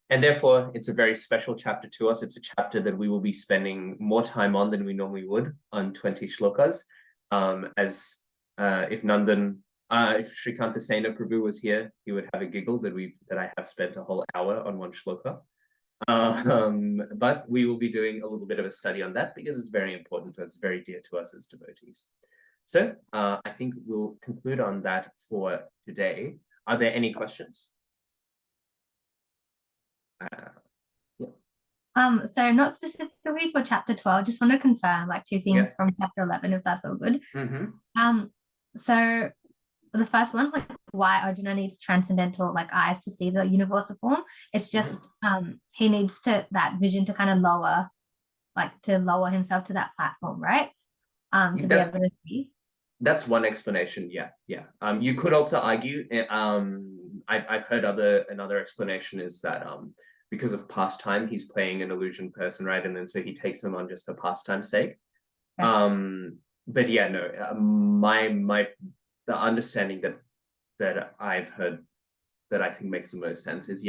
And therefore, it's a very special chapter to us. It's a chapter that we will be spending more time on than we normally would on 20 shlokas. If Shrikanta Sena Prabhu was here, he would have a giggle that I have spent a whole hour on one shloka. But we will be doing a little bit of a study on that because it's very important. It's very dear to us as devotees. So I think we'll conclude on that for today. Are there any questions? So not specifically for chapter 12, just want to confirm like two things from chapter 11, if that's all good. So the first one, like why Arjuna needs transcendental like eyes to see the universal form. It's just he needs that vision to kind of lower himself to that platform, right? To be able to see. That's one explanation. Yeah. You could also argue. I've heard another explanation is that because of pastime, he's playing an illusion person, right? And then so he takes them on just for pastime's sake. Okay. But yeah, no. The understanding that I've heard that I think makes the most sense is,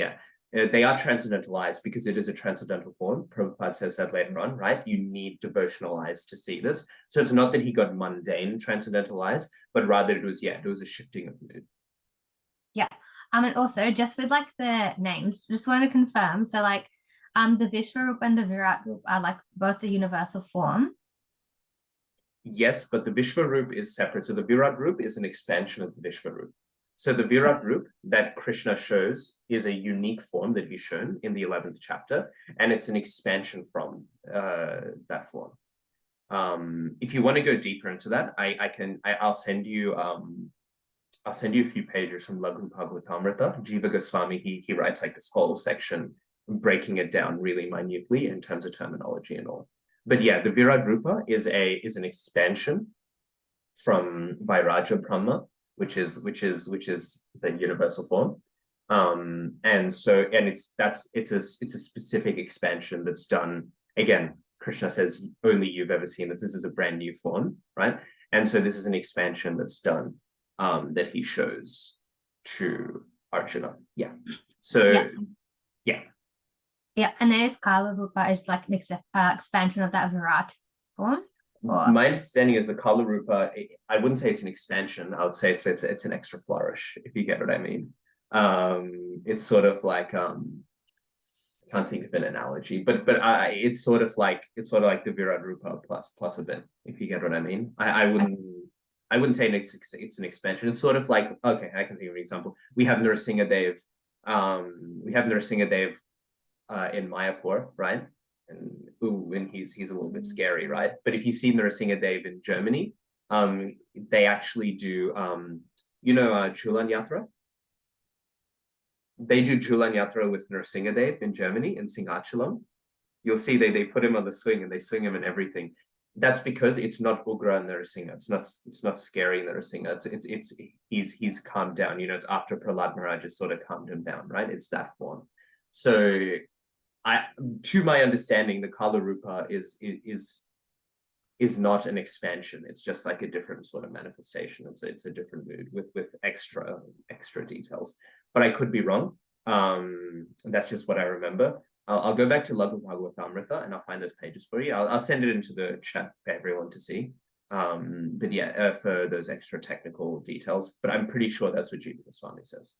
they are transcendental eyes because it is a transcendental form. Prabhupada says that later on, right? You need devotional eyes to see this. So it's not that he got mundane transcendental eyes, but rather it was a shifting of mood. Yeah. And also just with like the names, just wanted to confirm. So like the Vishwarup and the Virat Rup are like both the universal form. Yes, but the Vishwarup is separate. So the Virat Rup is an expansion of the Vishwarup. So the Virat Rup that Krishna shows is a unique form that he's shown in the 11th chapter, and it's an expansion from that form. If you want to go deeper into that, I'll send you a few pages from Laghu Bhagavatamrita. Jiva Goswami, he writes like this whole section, breaking it down really minutely in terms of terminology and all. But yeah, the Virat Rupa is an expansion from Vairaja Brahma, which is the universal form. It's a specific expansion that's done. Again, Krishna says only you've ever seen this. This is a brand new form, right? And so this is an expansion that's done that he shows to Arjuna. Yeah. So yeah. Yeah, and then Kala Rupa is like an expansion of that Virat form. Or... My understanding is the Kala Rupa, I wouldn't say it's an expansion. I would say it's an extra flourish, if you get what I mean. It's sort of like I can't think of an analogy, but it's sort of like the Virat Rupa plus a bit, if you get what I mean. I wouldn't say it's an expansion. It's sort of like, okay, I can think of an example. We have Narasimha Dev. In Mayapur, right? And he's a little bit scary, right? But if you see Narasimha Dev in Germany, they actually do Chulan Yatra. They do Chulan Yatra with Narasimha Dev in Germany, in Singhachalam. You'll see they put him on the swing and they swing him and everything. That's because it's not Ugra Narasimha. It's not scary Narasimha. He's calmed down. It's after Prahlad Maharaj has sort of calmed him down, right? It's that form. So to my understanding, the Kala Rupa is not an expansion. It's just like a different sort of manifestation. It's a different mood with extra details. But I could be wrong. That's just what I remember. I'll go back to Laghu Bhagavatamrita and I'll find those pages for you. I'll send it into the chat for everyone to see. But yeah, for those extra technical details. But I'm pretty sure that's what Jiva Goswami says.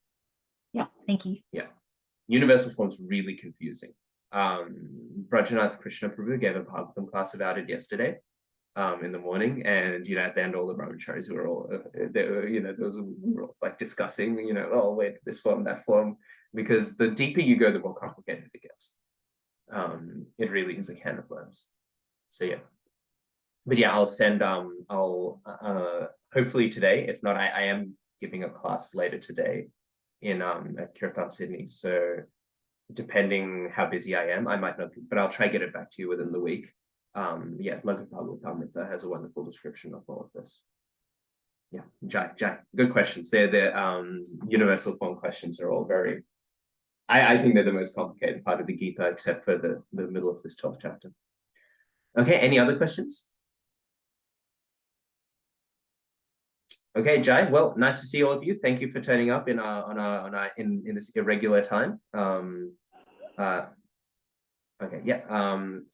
Yeah, thank you. Yeah, universal form's really confusing. Brajanath Krishna Prabhu gave a Bhagavatam class about it yesterday in the morning, and at the end all the brahmacharis were all we were all like discussing, oh wait, this form, that form, because the deeper you go, the more complicated it gets. It really is a can of worms. So yeah, but yeah, I'll send I'll hopefully today, if not, I am giving a class later today in at Kirtan Sydney, so depending how busy I am, I might not, but I'll try to get it back to you within the week. Yeah, Laghu Bhagavatamrita has a wonderful description of all of this. Yeah, Jai, good questions. They're universal form questions are all very, I think they're the most complicated part of the Gita, except for the middle of this 12th chapter. Okay, any other questions? Okay, Jai, well, nice to see all of you. Thank you for turning up in this irregular time. Okay, yeah,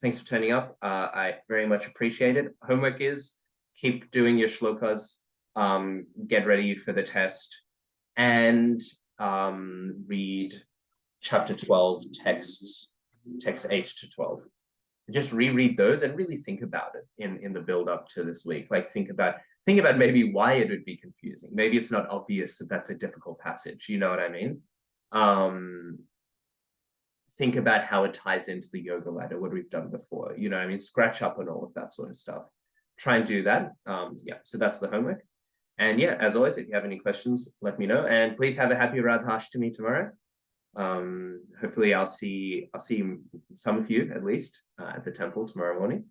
thanks for turning up. I very much appreciate it. Homework is keep doing your shlokas, get ready for the test, and read chapter 12 texts 8 to 12. Just reread those and really think about it in the build up to this week. Like think about maybe why it would be confusing. Maybe it's not obvious that that's a difficult passage. You know what I mean? Think about how it ties into the yoga ladder, what we've done before. You know what I mean? Scratch up on all of that sort of stuff. Try and do that. Yeah, so that's the homework. And yeah, as always, if you have any questions, let me know. And please have a happy Radhashtami tomorrow. Hopefully I'll see some of you at least at the temple tomorrow morning.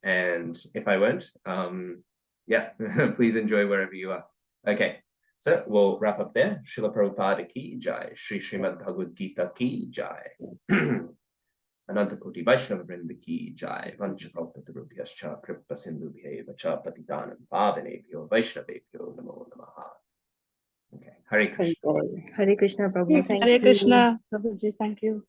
And if I won't, yeah, please enjoy wherever you are. Okay, so we'll wrap up there. Srila Prabhupada ki jai, Shri Srimad Bhagavad-gītā ki jai. Ananta Koti Vaishnava Vrinda ki jai. Vanchakalpatarubhyascha kripa sindhubhyeva cha patitanam pavanebhyo Vaishnavebhyo namo namaha. Okay, Hare Krishna. Hare Krishna, Prabhu. Thank Hare you. Krishna, Prabhuji, thank you.